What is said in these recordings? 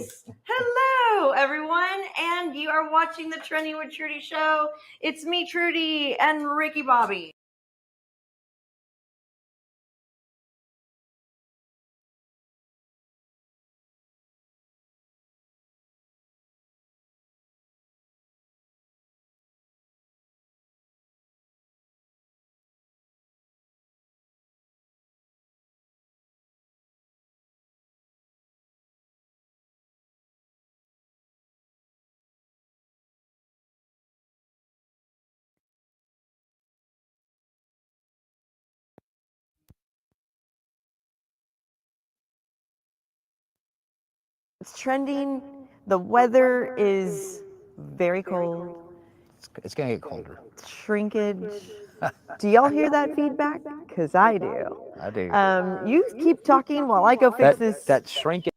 guys. Hello, everyone. And you are watching the Trending with Trudy show. It's me, Trudy, and Ricky Bobby. It's trending. The weather is very cold. It's going to get colder. Shrinkage. Do y'all hear that feedback? Because I do. I do. You keep talking while I go fix this. That shrinkage.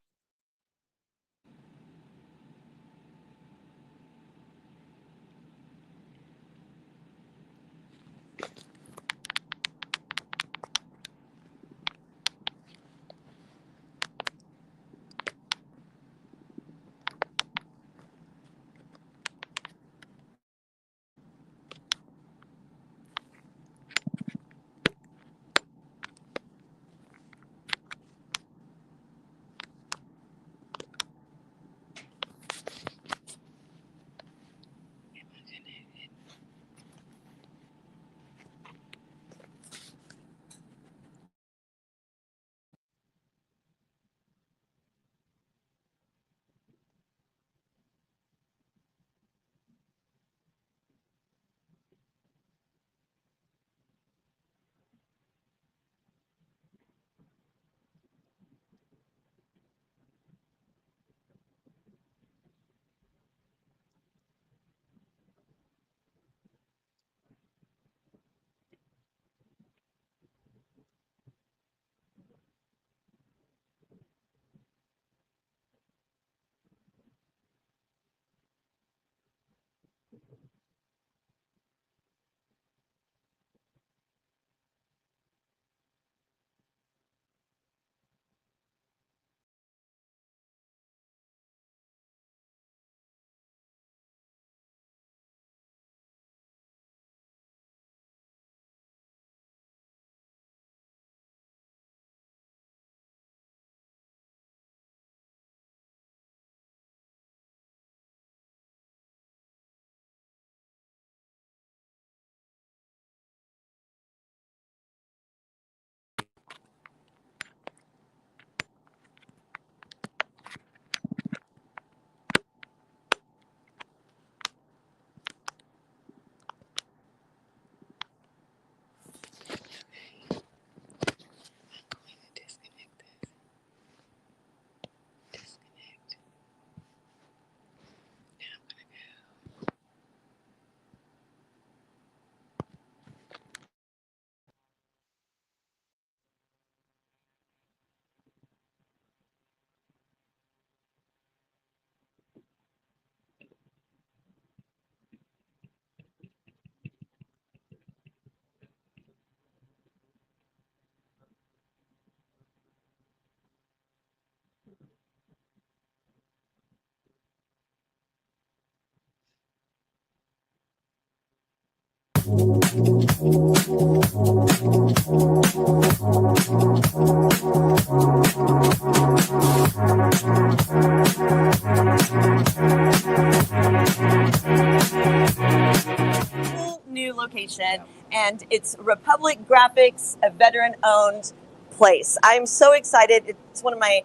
New location, and it's Republic Graphics, a veteran-owned place. I'm so excited. It's one of my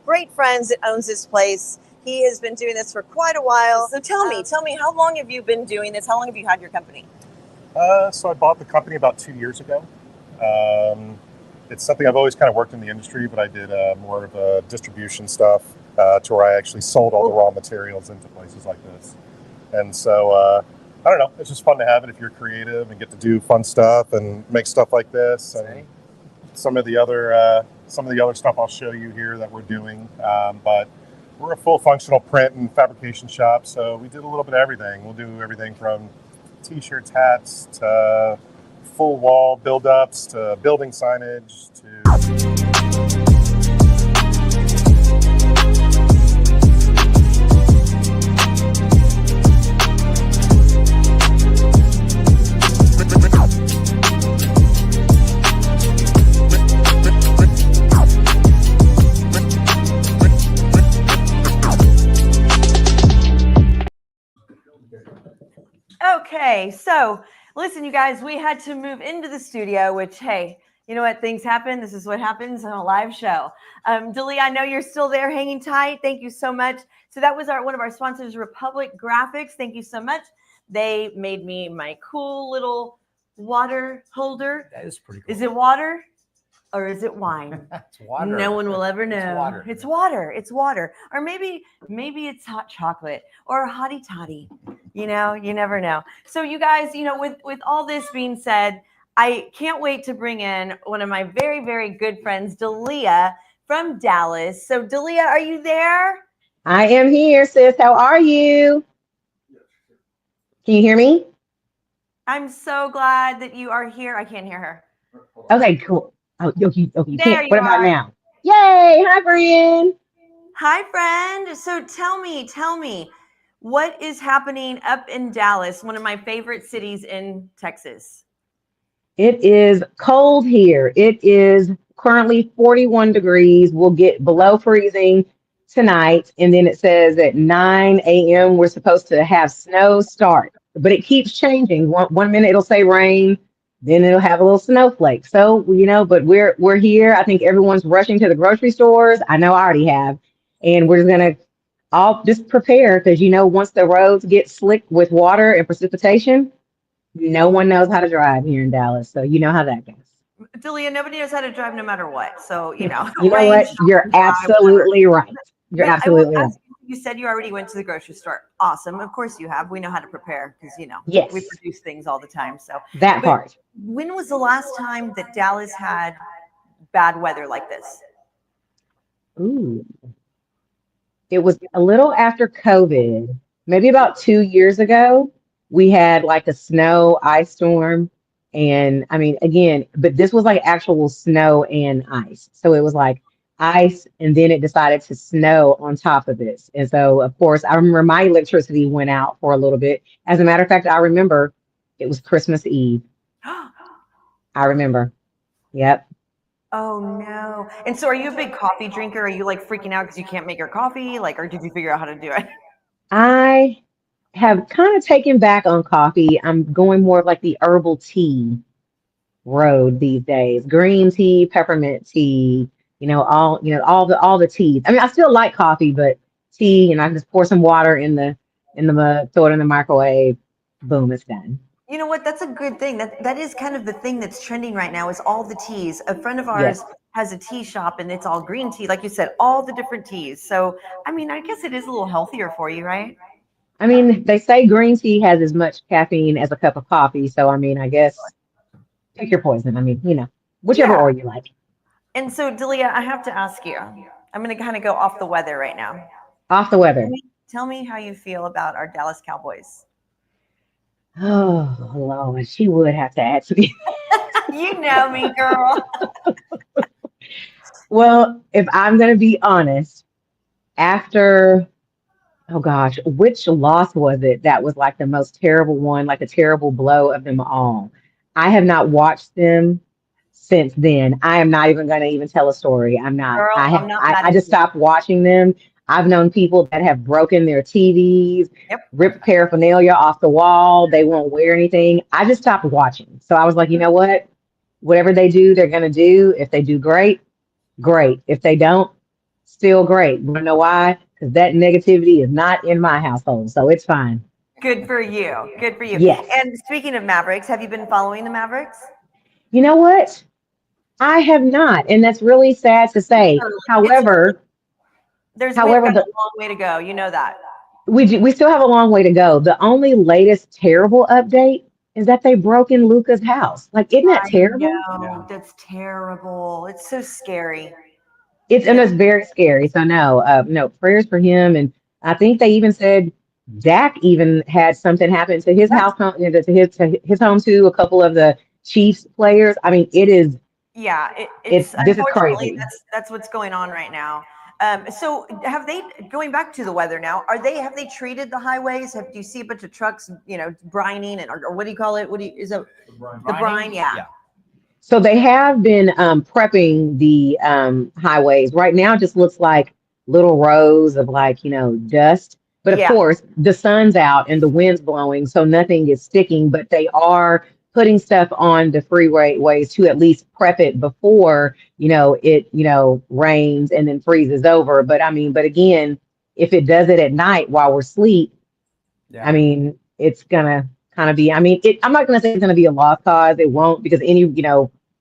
great friends that owns this place. He has been doing this for quite a while. So tell me, how long have you been doing this? How long have you had your company? So I bought the company about 2 years ago. It's something I've always kind of worked in the industry, but I did more of a distribution stuff to where I actually sold all the raw materials into places like this. And so I don't know, it's just fun to have it if you're creative and get to do fun stuff and make stuff like this. And some of the other stuff I'll show you here that we're doing. But we're a full functional print and fabrication shop, so we did a little bit of everything. We'll do everything from t-shirts, hats, to full wall build-ups, to building signage, to Okay, so listen, you guys, we had to move into the studio, which, hey, you know what? Things happen. This is what happens on a live show. Dalia, I know you're still there hanging tight. Thank you so much. So that was one of our sponsors, Republic Graphics. Thank you so much. They made me my cool little water holder. That is pretty cool. Is it water? Or is it wine? It's water. No one will ever know. It's water. It's water. It's water. Or maybe it's hot chocolate or a hottie toddy. You know, you never know. So you guys, you know, with all this being said, I can't wait to bring in one of my very, very good friends, Dalia from Dallas. So Dalia, are you there? I am here, sis. How are you? Can you hear me? I'm so glad that you are here. I can't hear her. Okay, cool. Oh, okay, you There can't. you What about are. now? Yay! Hi, friend. Hi, friend. So tell me, what is happening up in Dallas, one of my favorite cities in Texas? It is cold here. It is currently 41 degrees. We'll get below freezing tonight, and then it says at 9 a.m. we're supposed to have snow start, but it keeps changing. One minute it'll say rain, then it'll have a little snowflake. So but we're here. I think everyone's rushing to the grocery stores. I know I already have, and we're just gonna all just prepare because once the roads get slick with water and precipitation, no one knows how to drive here in Dallas. So you know how that goes. Dalia, nobody knows how to drive no matter what. So, You know rain, what? You're shine, dry, absolutely right. You're But I will absolutely right. ask you said you already went to the grocery store. Awesome. Of course you have. We know how to prepare because, Yes, we produce things all the time. So, that but part. when was the last time that Dallas had bad weather like this? Ooh. It was a little after COVID, maybe about 2 years ago. We had like a snow ice storm. And I mean, again, but this was like actual snow and ice. So it was like ice, and then it decided to snow on top of this. And so, of course, I remember my electricity went out for a little bit. As a matter of fact, I remember it was Christmas Eve. I remember. Yep. Oh no. And so are you a big coffee drinker? Are you like freaking out because you can't make your coffee? Like, or did you figure out how to do it? I have kind of taken back on coffee. I'm going more of like the herbal tea road these days. Green tea, peppermint tea, all the teas. I mean, I still like coffee, but tea, I just pour some water in the mug, throw it in the microwave, boom, it's done. You know what? That's a good thing. That is kind of the thing that's trending right now is all the teas. A friend of ours Yes. has a tea shop and it's all green tea, like you said, all the different teas. So, I mean, I guess it is a little healthier for you, right? I mean, they say green tea has as much caffeine as a cup of coffee, so I mean, I guess pick your poison. I mean, whichever Yeah. or you like. And so, Dalia, I have to ask you. I'm going to kind of go off the weather right now. Off the weather. Tell me how you feel about our Dallas Cowboys. Oh, Lord, she would have to ask me. You know me, girl. Well, if I'm going to be honest, after, oh gosh, which loss was it that was like the most terrible one, like a terrible blow of them all? I have not watched them since then. I am not even going to even tell a story. I'm not. Girl, I I'm have. not I, mad I at just you. stopped watching them. I've known people that have broken their TVs, Yep. ripped paraphernalia off the wall. They won't wear anything. I just stopped watching. So I was like, you know what? Whatever they do, they're going to do. If they do great, great. If they don't, still great. You want to know why? Because that negativity is not in my household. So it's fine. Good for you. Good for you. Yes. And speaking of Mavericks, have you been following the Mavericks? You know what? I have not. And that's really sad to say. However, we've however, got the a long way to go. You know that. we still have a long way to go. The only latest terrible update is that they broke in Luca's house. Like, isn't that I terrible? know. That's terrible. It's so scary. It's very scary. So no prayers for him. And I think they even said Dak even had something happen to his house, to his home too. A couple of the Chiefs players. I mean, Yeah, it's it's this is unfortunately crazy. that's what's going on right now. So have they going back to the weather now? Have they treated the highways? Do you see a bunch of trucks, brining or what do you call it? Is it the brine? Yeah. So they have been prepping the highways. Right now, it just looks like little rows of like dust. But of course, the sun's out and the wind's blowing, so nothing is sticking. But they are putting stuff on the freeways to at least prep it before, it, rains and then freezes over. But I mean, but again, if it does it at night while we're asleep, I mean, it's gonna kind of be, I'm not gonna say it's gonna be a lost cause. It won't, because any,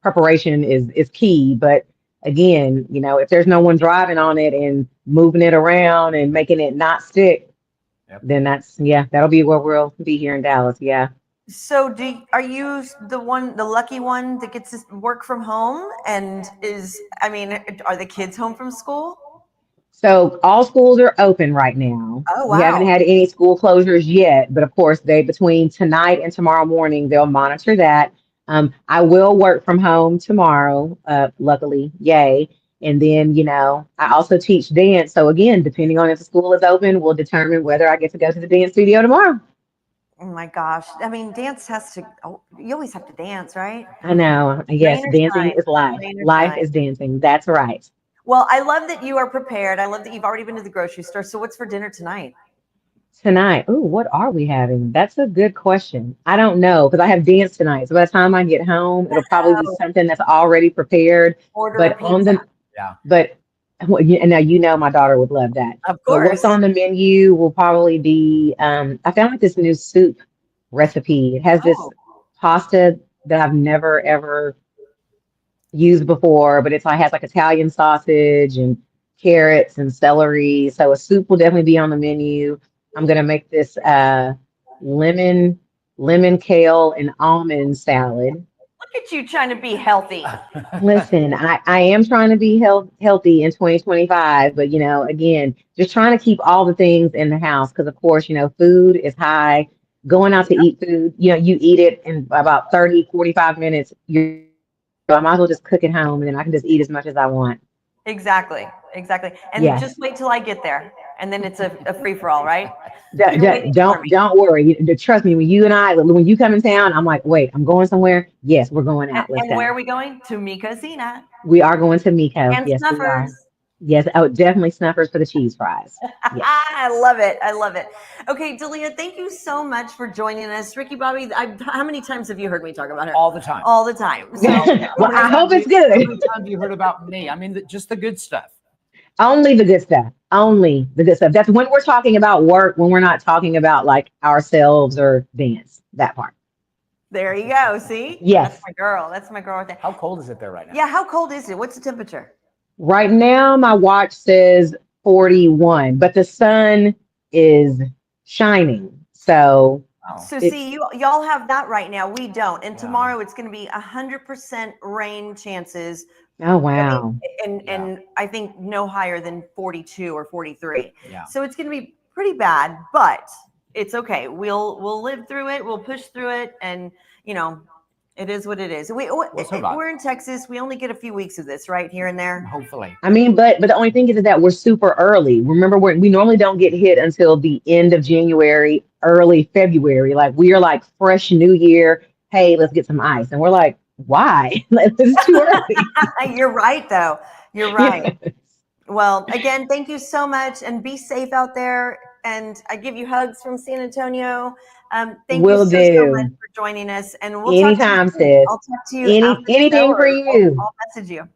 preparation is key. But again, if there's no one driving on it and moving it around and making it not stick, then that'll be where we'll be here in Dallas. Yeah. So are you the lucky one that gets to work from home? And are the kids home from school? So all schools are open right now. Oh, We haven't wow. had any school closures yet, but of course between tonight and tomorrow morning, they'll monitor that. I will work from home tomorrow, luckily, yay. And then, I also teach dance. So again, depending on if the school is open, will determine whether I get to go to the dance studio tomorrow. Oh my gosh. Dance you always have to dance, right? I know. Yes, Rain or dancing shine. is life. Rain or Life shine. is dancing. That's right. Well, I love that you are prepared. I love that you've already been to the grocery store. So what's for dinner tonight? Tonight, oh, what are we having? That's a good question. I don't know, because I have dance tonight. So by the time I get home, it'll probably be something that's already prepared. Order a But on pizza. and now my daughter would love that. Of But course. what's on the menu will probably be I found like this new soup recipe. It has this pasta that I've never ever used before, but has like Italian sausage and carrots and celery. So a soup will definitely be on the menu. I'm gonna make this lemon kale and almond salad. Look at you trying to be healthy. Listen, I am trying to be healthy in 2025, but again, just trying to keep all the things in the house because of course, food is high. Going out to eat food, you eat it in about 30, 45 minutes. So I might as well just cook at home and then I can just eat as much as I want. Exactly. And just wait till I get there. And then it's a free for all, right? Don't worry. Trust me, when you come in town, I'm like, wait, I'm going somewhere. Yes, we're going out. Let's go. Where are we going? To Micosina. We are going to Miko. And yes, Snuffers. we are. Yes, definitely Snuffers for the cheese fries. Yes. I love it. Okay, Dalia, thank you so much for joining us. Ricky Bobby, how many times have you heard me talk about her? All the time. All the time. So, well, I hope it's good. How many times have you heard about me? Just the good stuff. Only the good stuff. Only the good stuff. That's when we're talking about work, when we're not talking about like ourselves or dance, that part. There you go. See? Yes. That's my girl. Right there. How cold is it there right now? Yeah, how cold is it? What's the temperature? Right now, my watch says 41, but the sun is shining. So, see, y'all have that right now. We don't. And tomorrow it's going to be 100% rain chances. Oh, wow. And I think no higher than 42 or 43. Yeah. So it's going to be pretty bad, but it's okay. We'll live through it. We'll push through it. And, it is what it is. We're in Texas. We only get a few weeks of this right here and there. Hopefully. But the only thing is that we're super early. Remember, we normally don't get hit until the end of January, early February. Like we are like fresh New Year. Hey, let's get some ice. And we're like, why? This is too early. You're right, though. You're right. Yes. Well, again, thank you so much, and be safe out there. And I give you hugs from San Antonio. Thank you so much for joining us. And we'll anytime, sis. I'll talk to you. Anything for you. I'll message you.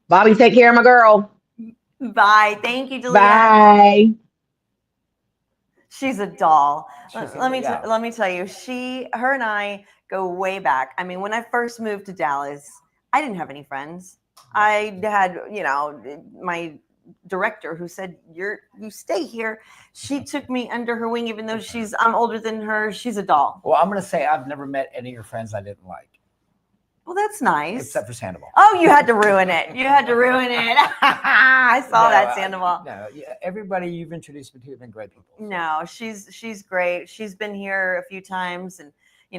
Bobby, take care of my girl. Bye. Thank you, Dalia. Bye. She's a doll. Let me tell you, her and I go way back. I mean, when I first moved to Dallas, I didn't have any friends. I had, my director who said, you stay here. She took me under her wing, even though I'm older than her. She's a doll. Well, I'm going to say I've never met any of your friends I didn't like. Well, that's nice. Except for Sandoval. Oh, you had to ruin it. I saw that, Sandoval. No, everybody you've introduced me to have been great people. No, she's great. She's been here a few times, and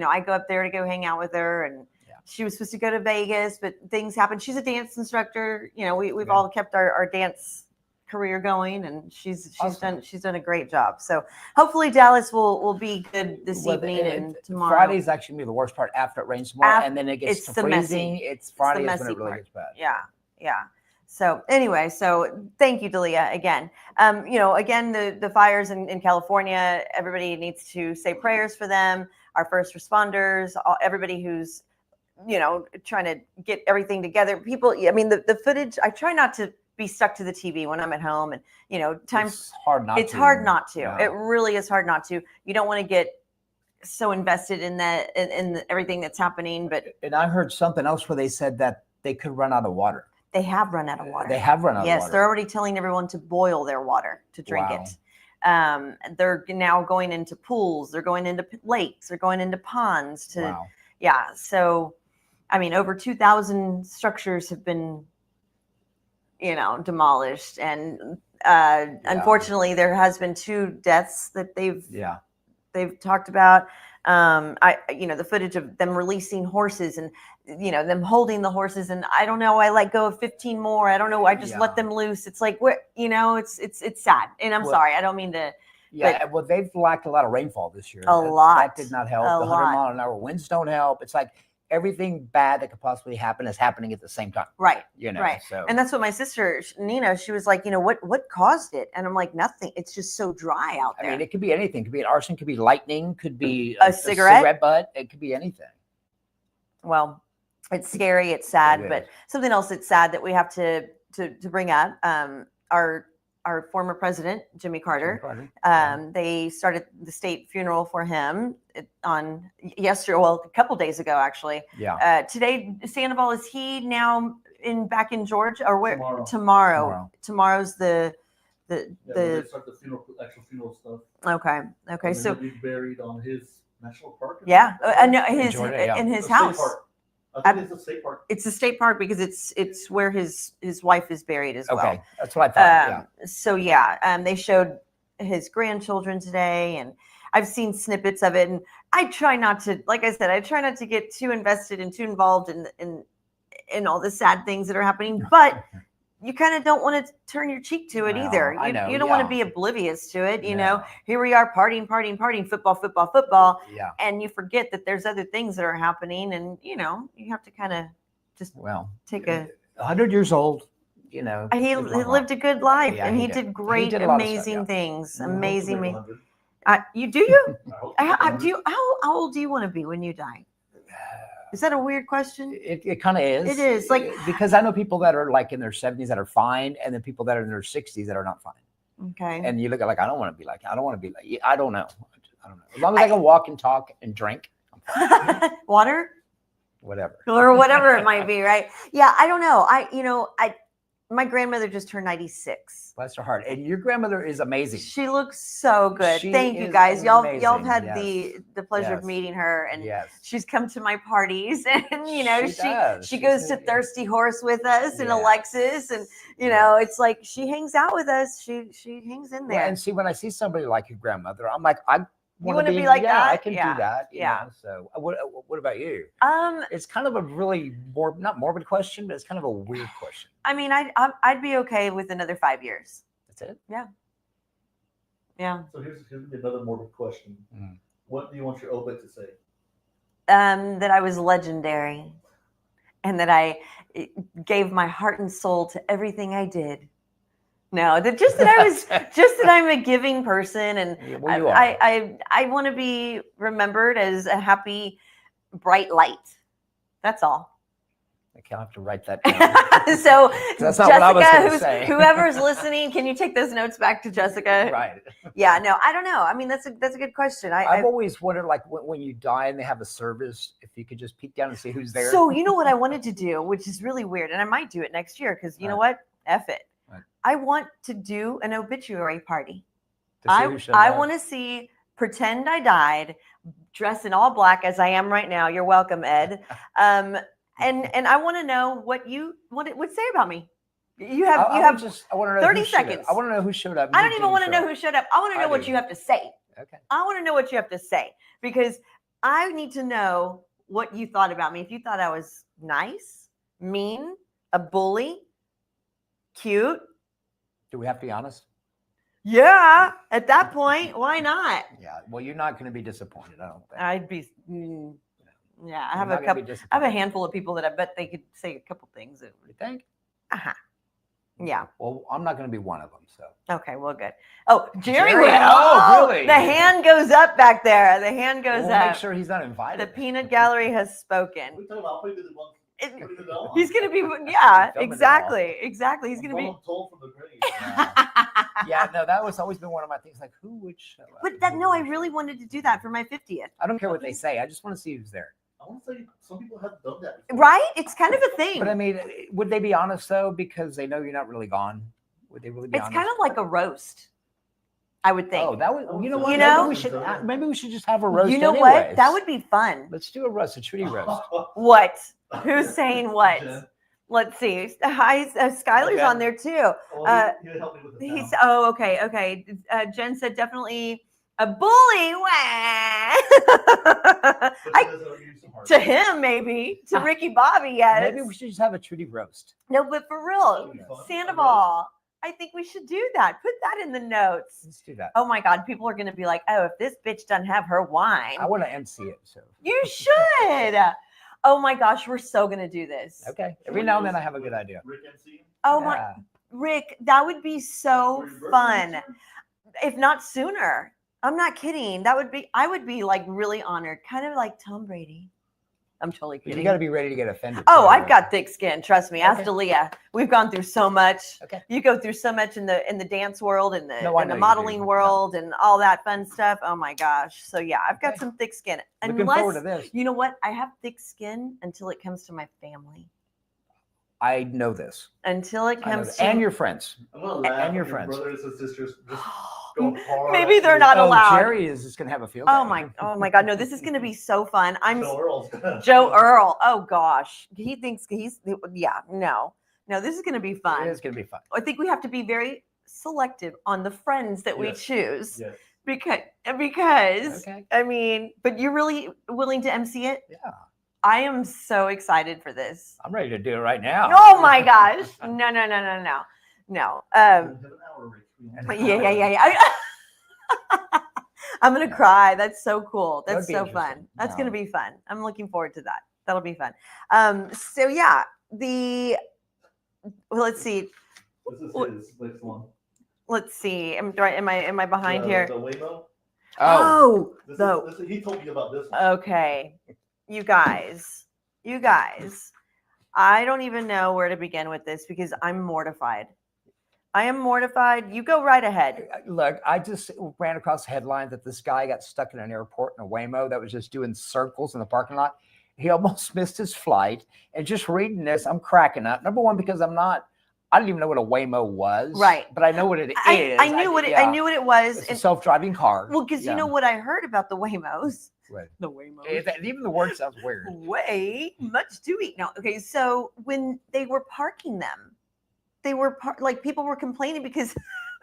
I go up there to go hang out with her, and she was supposed to go to Vegas, but things happened. She's a dance instructor. We've all kept our dance career going, and she's awesome. She's done a great job. So hopefully Dallas will be good this evening and tomorrow. Friday's actually gonna be the worst part after it rains tomorrow, and then it gets to freezing. Friday is when it really gets bad. Yeah. So anyway, so thank you, Dalia, again. Again, the fires in California, everybody needs to say prayers for them, our first responders, everybody who's, trying to get everything together. People, I mean, the footage, I try not to be stuck to the TV when I'm at home, and, It's hard not it's to. hard not to. Yeah. It really is hard not to. You don't want to get so invested in that, in everything that's happening, but. And I heard something else where they said that they could run out of water. They have run out of water. They have run out of water. Yes, they're already telling everyone to boil their water to drink Wow. it. They're now going into pools. They're going into lakes. They're going into ponds. Wow. Yeah. So, I mean, over 2,000 structures have been, demolished, and unfortunately, there has been 2 deaths that they've talked about. The footage of them releasing horses and, them holding the horses, and I don't know, I let go of 15 more. I don't know. I just let them loose. It's like, it's sad. And I'm sorry. I don't mean to. Yeah. Well, they've lacked a lot of rainfall this year. A lot. That did not help. The 100-mile-an-hour winds don't help. It's like everything bad that could possibly happen is happening at the same time. Right. Right. So. And that's what my sister, Nina, she was like, what caused it? And I'm like, nothing. It's just so dry out there. I mean, it could be anything. It could be an arson, could be lightning, could be a cigarette butt. It could be anything. Well, it's scary. It's sad, but something else that's sad that we have to bring up, our former president, Jimmy Carter. They started the state funeral for him on yesterday. Well, a couple days ago, actually. Yeah. Today, Sandoval, is he now back in Georgia, or where? Tomorrow. Tomorrow's the They start the actual funeral stuff. Okay. And So he'll be buried on his national park. yeah, I know Georgia, in his The state house. park. I think it's a state park. It's a state park because it's where his wife is buried as well. Okay, that's what I thought. So they showed his grandchildren today, and I've seen snippets of it. And I try not to, like I said, I try not to get too invested and too involved in all the sad things that are happening. But you kind of don't want to turn your cheek to it either. You don't want to be oblivious to it. Here we are partying, football. Yeah. And you forget that there's other things that are happening, and you have to kind of just take 100 years old. He lived a good life, and he did great, amazing things. Amazing. You do you? How old do you want to be when you die? Is that a weird question? It kind of is. It is, like, because I know people that are like in their 70s that are fine, and then people that are in their 60s that are not fine. Okay. And you look at I don't want to be like, I don't want to be like, I don't know. As long as I can walk and talk and drink. Water? Whatever. Or whatever it might be, right? Yeah, I don't know. My grandmother just turned 96. Bless her heart. And your grandmother is amazing. She looks so good. She Thank you is guys. Y'all amazing. have had Yes. the pleasure of Yes. meeting her, and Yes. she's come to my parties, and she She's goes to a- Thirsty Horse with us and Yeah. Alexis, and it's like she hangs out with us. She hangs in there. Well, and see, when I see somebody like your grandmother, I'm like, I want wanna to be like that? I can Yeah. do that. Yeah. So what about you? Um, It's kind of a really not morbid question, but it's kind of a weird question. I mean, I'd be okay with another 5 years. That's it. Yeah. So here's another morbid question. Mm. What do you want your obit to say? That I was legendary, and that I gave my heart and soul to everything I did. No, that I'm a giving person, and Yeah, well, you are. I want to be remembered as a happy, bright light. That's all. I'll have to write that down. So That's not what I was gonna Jessica, say. whoever's listening, can you take those notes back to Jessica? Right. Yeah, no, I don't know. I mean, that's a good question. I've always wondered, like, when you die and they have a service, if you could just peek down and see who's there. So you know what I wanted to do, which is really weird, and I might do it next year because you know what? F it. Right. I want to do an obituary party. To see who showed I up. want to pretend I died, dressed in all black as I am right now. You're welcome, Ed. And I want to know what you would say about me. You have I want to know 30 who showed up. seconds. I want to know who showed up. I don't even want to know who showed up. I want to know I what do. you have to say. Okay. I want to know what you have to say because I need to know what you thought about me. If you thought I was nice, mean, a bully, cute. Do we have to be honest? Yeah, at that point, why not? Yeah. Well, you're not going to be disappointed. I don't think. I'd be. Yeah, I have You're a not gonna be couple. I have a disappointed. handful of people that I bet they could say a couple things. You think? Uh-huh. Yeah. Well, I'm not going to be one of them. So Okay, well, good. Oh, Jerry Jerry, will. oh, really? The hand goes up back there. The hand goes we'll up. make sure he's not invited. The peanut gallery has spoken. We talking about putting it on. He's going to be, Filming exactly. He's going to be. Told from the grave. Yeah, no, that was always been one of my things. Like, who would show up? But that, no, I really wanted to do that for my 50th. I don't care what they say. I just want to see who's there. I want to say some people have done that before. Right? It's kind of a thing. But I mean, would they be honest though? Because they know you're not really gone. Would they really be It's honest? kind of like a roast, I would think. Oh, that would. You know what? You know? Maybe we should just have a roast. You know anyways. what? That would be fun. Let's do a roast, a Trudy roast. What? Who's saying what? Jen. Let's see. Hi, Skylar's Okay. on there too. Oh, he'll help me with the He's sound. oh okay. Jen said definitely a bully. But he does owe you some heart. To him maybe, to Ricky Bobby, yes. Maybe we should just have a Trudy roast. No, but for real, That'd be fun. Sandoval. I think we should do that. Put that in the notes. Let's do that. Oh my God, people are going to be like, oh, if this bitch doesn't have her wine, I want to MC it. So you should. Oh my gosh, we're so going to do this. okay. Every now and then I have a good idea. Rick MC? Oh my, Yeah. Rick, that would be so For your birthday fun. next year? If not sooner. I'm not kidding. I would be like really honored, kind of like Tom Brady. I'm totally But kidding. you got to be ready to get offended. Oh, too, I've right? got thick skin. Trust me. Ask Okay. Aaliyah. We've gone through so much. Okay. You go through so much in the dance world and No, I in know the you modeling do. world and all that fun stuff. Oh my gosh. So yeah, I've got Okay. some thick skin. Looking forward to this. You know what? I have thick skin until it comes to my family. I know this. Until it I know comes this. to And your friends. I'm going to laugh And your at friends. brothers and sisters just going hard. Maybe at they're you. not Oh, allowed. Jerry is just going to have a field Oh day. my God. No, this is going to be so fun. I'm Joe Earl's gonna- Joe Earl. Oh gosh. He thinks he's, yeah, no, this is going to be fun. It is going to be fun. I think we have to be very selective on the friends that we Yes. choose Yes. because Okay. I mean, but you're really willing to MC it? Yeah. I am so excited for this. I'm ready to do it right now. Oh my gosh. No. No. Have an hour, Rick. Yeah. I'm going to cry. That's so cool. That would That's be so fun. interesting. That's going to No. be fun. I'm looking forward to that. That'll be fun. So yeah, let's see. This is his next one. Let's see. Am I behind The- here? The Waymo. Oh, He told me about this one. okay. You guys, I don't even know where to begin with this because I'm mortified. I am mortified. You go right ahead. Look, I just ran across a headline that this guy got stuck in an airport in a Waymo that was just doing circles in the parking lot. He almost missed his flight. And just reading this, I'm cracking up. Number one, because I didn't even know what a Waymo was. Right. But I know what it is. I knew what I knew what it was. It's a self-driving car. Well, because you know what I heard about the Waymos. Right. The Waymos. Even the word sounds weird. Way much to eat. No, okay. So when they were parking them, they were like people were complaining because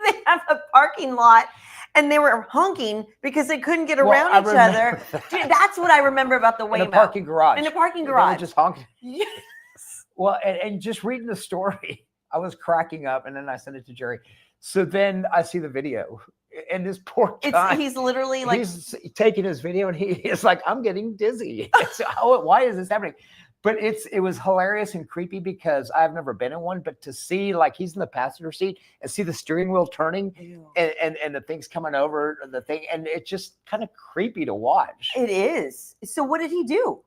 they have a parking lot and they were honking because they couldn't get around I each remember other. that. Dude, that's what I remember about the Waymo. In a parking garage. In a parking They were garage. just honking. Yes. Well, and just reading the story, I was cracking up, and then I sent it to Jerry. So then I see the video, and this poor guy. He's literally like he's taking his video, and he is like, "I'm getting dizzy." Why is this happening? But it was hilarious and creepy because I've never been in one. But to see like he's in the passenger seat and see the steering wheel turning and the things coming over the thing, and it's just kind of creepy to watch. It is. So what did he do?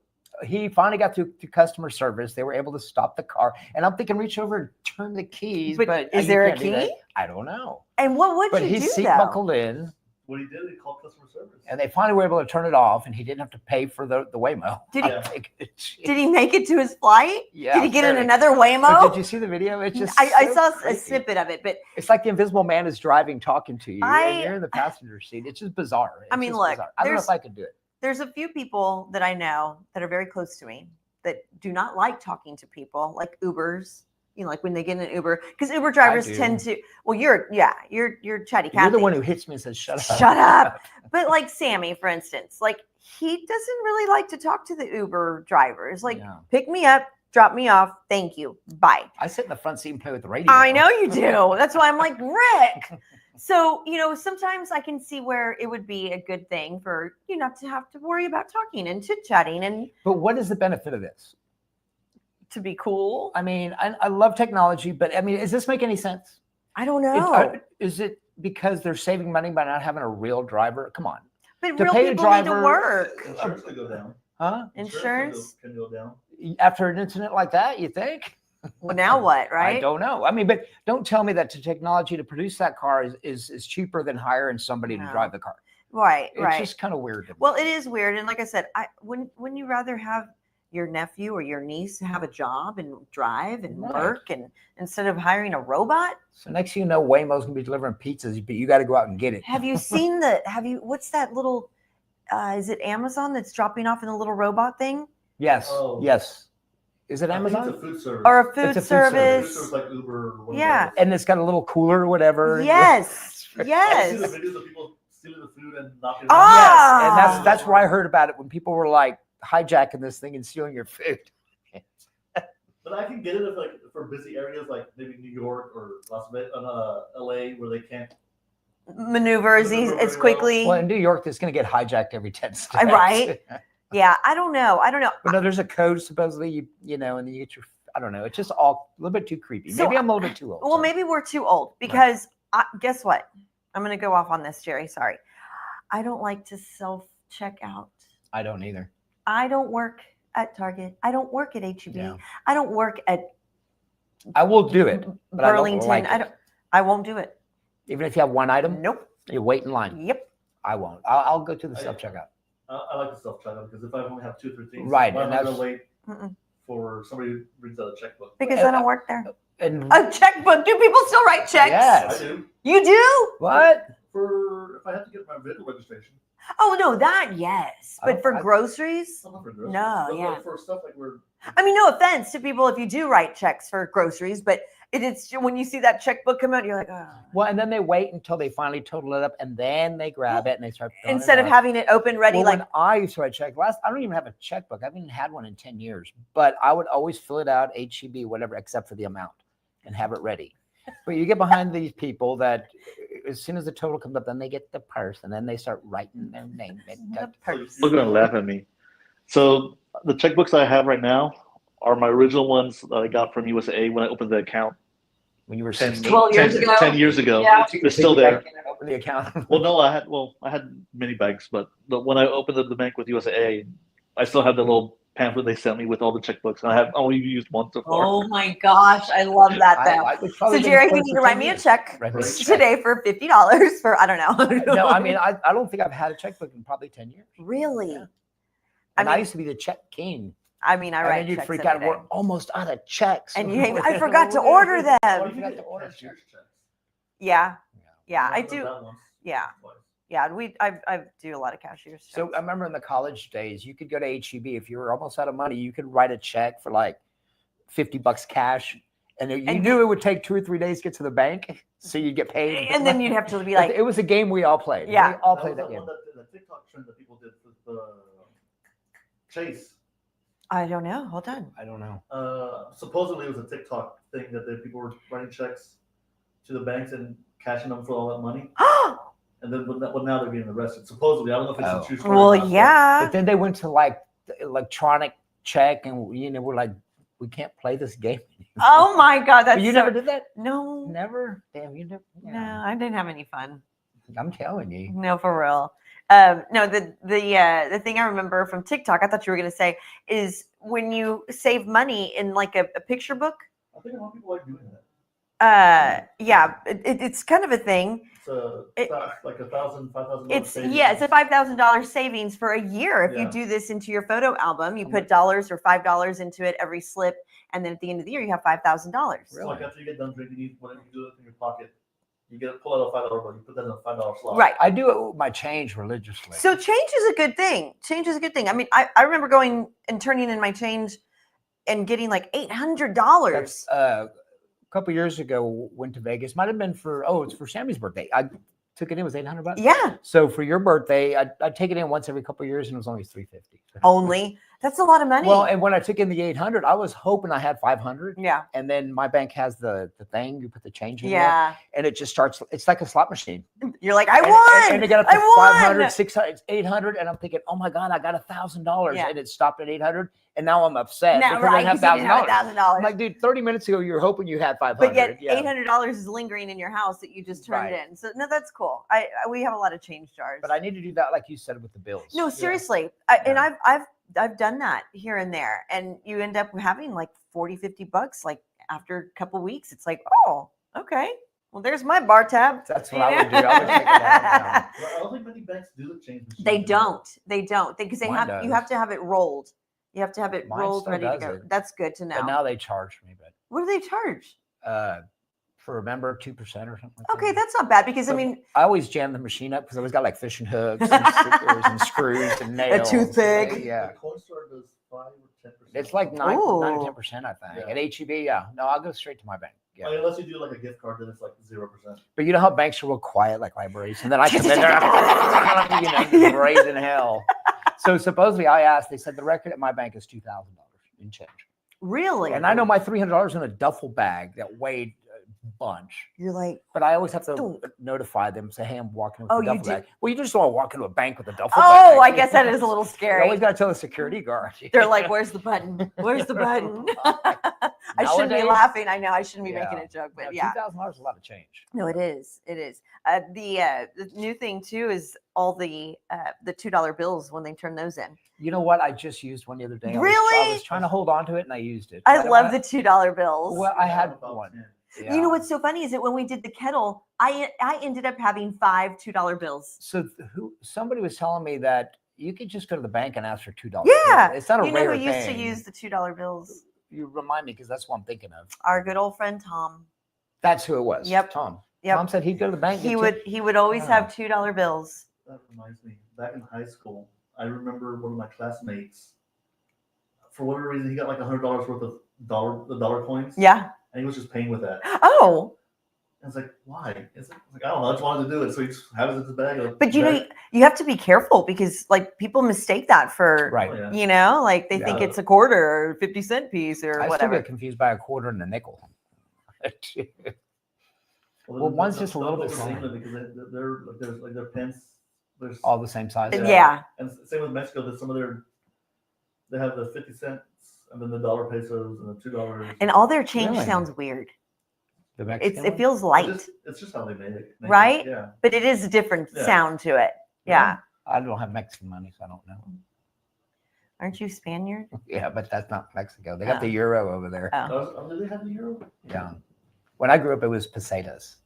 He finally got to customer service. They were able to stop the car. And I'm thinking, reach over and turn the keys. But is you there a can't do that. key? I don't know. And what would But you his do seat though? buckled in, What he did, he called customer service. and they finally were able to turn it off, and he didn't have to pay for the Waymo. Did he- I'm thinking, geez. Did he make it to his flight? Yeah. Did he get in very. another But Waymo? did you see the video? It's just I so saw a creepy. snippet of it, but It's like the invisible man is driving, talking to you, and you're in the passenger seat. It's just bizarre. I It's mean, just look, bizarre. I don't know there's- if I could do it. there's a few people that I know that are very close to me that do not like talking to people, like Ubers. You know, like when they get in an Uber, because Uber drivers do. tend to. Well, you're chatty Cathy. You're the one who hits me and says, "Shut up." Shut up. But like Sammy, for instance, like he doesn't really like to talk to the Uber drivers. Like, Yeah. pick me up, drop me off, thank you, bye. I sit in the front seat and play with the radio. I know you do. That's why I'm like, Rick. So, sometimes I can see where it would be a good thing for you not to have to worry about talking and chit-chatting. And But what is the benefit of this? to be cool. I mean, I love technology, but I mean, does this make any sense? I don't know. Is it because they're saving money by not having a real driver? Come on. But to real pay a people need to driver- work. Insurance could go down. Huh? Insurance? Can go down. After an incident like that, you think? Well, now what, right? I don't know. I mean, but don't tell me that the technology to produce that car is cheaper than hiring somebody to No. drive the car. Right, It's right. just kind of weird. to me. Well, it is weird. And like I said, wouldn't you rather have your nephew or your niece have a job and drive and Right. work and instead of hiring a robot? So next thing you know, Waymo's gonna be delivering pizzas, but you got to go out and get it. Have you seen what's that little, is it Amazon that's dropping off in the little robot thing? Yes. Oh. Yes. Is it I think Amazon? It's a food service. Or a It's food a food service? Food service like Uber. Or one of Yeah. those. And it's got a little cooler or whatever. Yes. I see the Yes. videos of people stealing the food and knocking it Ah! Yes, and Ah. that's where I heard about it when people were like hijacking this thing and stealing your food. But I can get it if like for busy areas like maybe New York or Las Vegas, LA, where they can't. Maneuver as Maneuver quickly. Well, in New York, it's going to get hijacked every 10 steps. Right. Yeah, I don't know. But no, there's a code supposedly, and then you get your, I don't know. It's just all a little bit too creepy. So, Maybe I'm a little bit too old. Well, sorry. maybe we're too old because guess what? I'm going to go off on this, Jerry. Sorry. I don't like to self-check out. I don't either. I don't work at Target. I don't work at H-E-B. Yeah. I don't work at I will do it, but Burlington. I don't like it. I won't do it. Even if you have one item, Nope. you wait in line. Yep. I won't. I'll go to the self-checkout. I like the self checkout because if I only have 2 or 3 things, Right, why and am I gonna that's- wait Mm-mm. for somebody who brings out a checkbook? Because I don't work there. And A checkbook. Do people still write checks? Yes. I do. You do? what? For if I have to get my vehicle registration. Oh no, that yes. But for I- groceries? Not for groceries, No, but yeah. like for stuff like we're. I mean, no offense to people if you do write checks for groceries, but it's when you see that checkbook come out, you're like, oh. Well, and then they wait until they finally total it up, and then they grab it and they start. throwing Instead it of out. having it open, ready, Well, like when I used to write check I don't even have a checkbook. I haven't even had one in 10 years, but I would always fill it out, HEB, whatever, except for the amount and have it ready. But you get behind these people that as soon as the total comes up, then they get the purse and then they start writing their name. the purse. They're gonna laugh at me. So the checkbooks I have right now are my original ones that I got from USA when I opened the account When you were 10, 12 years ago? 10 years ago. Yeah. They're still there. Open the account. Well, no, I had many banks, but when I opened up the bank with USAA, I still have the little pamphlet they sent me with all the checkbooks, and I have only used one so far. Oh my gosh, I love that though. would So probably Jerry, been you close need to to write 10 me a years. check Write me a check. today for $50 for I don't know. No, I mean, I don't think I've had a checkbook in probably 10 years. Really? Yeah. I And I mean, used to be the check king. I mean, I And write then you'd checks freak every out. day. We're almost out of checks. And I forgot to order them. Why do you forgot get to order cashier's checks? Yeah, yeah, I I've done do. that once, Yeah, twice. yeah. I do a lot of cashiers. So checks. I remember in the college days, you could go to HEB if you were almost out of money. You could write a check for like $50 cash, and you And- knew it would take 2 or 3 days to get to the bank, so you'd get paid. and then you'd have to be But like, it was a game we all played. Yeah. we all That played was that that game. one the TikTok trend that people did with the Chase. I don't know. Hold on. I don't know. Supposedly it was a TikTok thing that people were writing checks to the banks and cashing them for all that money. And then well, now they're being arrested. Supposedly, I don't know if it's Oh. a true story. or Well, not, but yeah. But then they went to like the electronic check, and we're like, we can't play this game. Oh my God, that's But you so- never did that. No, Never. Damn, you never. no, I didn't have any fun. I'm telling you. No, for real. No, the thing I remember from TikTok, I thought you were going to say, is when you save money in like a picture book. I think a lot of people like doing that. Yeah, it's kind of a thing. It's like $1,000, $5,000. It's savings. it's a $5,000 savings for a year if you Yeah. do this into your photo album. You put dollars or $5 into it every slip, and then at the end of the year you have $5,000. So like after you get done drinking, whenever you do it in your pocket, you pull out a $5 bill, you put that in a $5 slot. Right. I do it with my change religiously. So change is a good thing. Change is a good thing. I mean, I remember going and turning in my change and getting like $800. That's, a couple years ago, went to Vegas. Might have been it's for Sammy's birthday. I took it in. It was $800. Yeah, So for your birthday, I'd take it in once every couple of years, and it was only $350. only. That's a lot of money. Well, and when I took in the 800, I was hoping I had 500. yeah, And then my bank has the thing you put the change in there, yeah. and it just starts. It's like a slot machine. You're like, I And- won. And it got up to I won. 500, 600, 800, and I'm thinking, oh my god, I got $1,000, Yeah. and it stopped at 800, and now I'm upset Now, because right, I have 'cause you didn't have $1,000. $1,000. I'm like, dude, 30 minutes ago you were hoping you had 500. But yet Yeah. $800 is lingering in your house that you just turned Right. in. So no, that's cool. We have a lot of change jars. But I need to do that, like you said, with the bills. No, Yeah. seriously. And Yeah. I've done that here and there, and you end up having like 40-50 bucks like after a couple weeks. It's like, oh, okay, well, there's my bar tab. That's what I would do. I would take it out. Yeah. Well, I don't think many banks do the change machine. They don't because they Mine have you does. have to have it rolled. You have to have it Mine rolled, still ready to does go. it. That's good to know. But now they charge me, What do they charge? but for a member, 2% or something like Okay, that. that's not bad because I But mean, I always jam the machine up because I always got like fishing hooks and stickers and screws and nails. toothpick. Yeah. The coin store does 5 or 10%. It's like 9 Ooh. or 10%, I think. Yeah. At HEB, yeah. No, I'll go straight to my bank. Yeah. I mean, unless you do like a gift card, then it's like 0%. But you know how banks are real quiet, like libraries, and then I come in there, you know, raising hell. So supposedly, I asked. They said the record at my bank is $2,000 in change, really? and I know my $300 in a duffel bag that weighed a bunch. You're like, But I always have to Don't. notify them, say, "Hey, I'm walking with Oh, a you duffel do? bag." Well, you just don't want to walk into a bank with a duffel bag. oh, I guess that is a little You scary. always got to tell the security guard. They're like, "Where's the button? Where's the button?" I shouldn't be Nowadays, laughing. I know I shouldn't be Yeah. making a joke, but no, yeah. $2,000 is a lot of change. No, it is. It is. The new thing too is all the $2 bills when they turn those in. You know what? I just used one the other day. I Really? was trying to hold on to it, and I used it. I But love the $2 bills. Well, I had About one. 10. Yeah. You know what's so funny is that when we did the kettle, I ended up having 5 $2 bills. So somebody was telling me that you could just go to the bank and ask for $2. Yeah. It's not a You know rare who used to thing. use the $2 bills? You remind me because that's what I'm thinking of. Our good old friend Tom. That's who it was. Yep. Tom. Yep. Tom said he'd go to the bank. He would always Wow. have $2 bills. That reminds me, back in high school, I remember one of my classmates, for whatever reason, he got like $100 worth of dollar coins. Yeah. And he was just paying with that. Oh, And it's like, why? It's like, I don't know. I just wanted to do it. So he just has it in his bag. Like, but you know, you have to be careful because like people mistake that for, Right. Oh, yeah. you know, like they think Yeah. it's a quarter or 50-cent piece or I still whatever. get confused by a quarter and a nickel. Well, then one's don't- just a little don't bit overthink smaller. it because they're like there's like their pence. There's All the same size. Yeah. And same with Mexico. There's some of they have the 50 cents and then the dollar pesos and the $2. And all their change Really? sounds weird. The Mexican It one? feels light, It's just how they made it. Right? Yeah. but it is a different Yeah. sound to it. Yeah. I don't have Mexican money, so I don't know. Aren't you Spaniard? Yeah, but that's not Mexico. They got Oh. the euro over there. Oh. Oh, do they have the euro? Yeah. When I grew up, it was pesetas.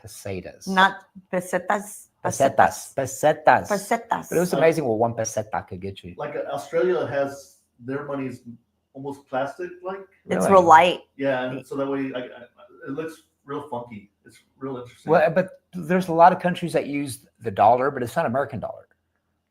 Pesetas. Not pesetas. pesetas. Pesetas. Pesetas. But it was amazing what one peseta could get you. Like Australia has their money's almost plastic like. It's Really? real light. Yeah, and so that way it looks real funky. It's real interesting. Well, but there's a lot of countries that use the dollar, but it's not American dollar.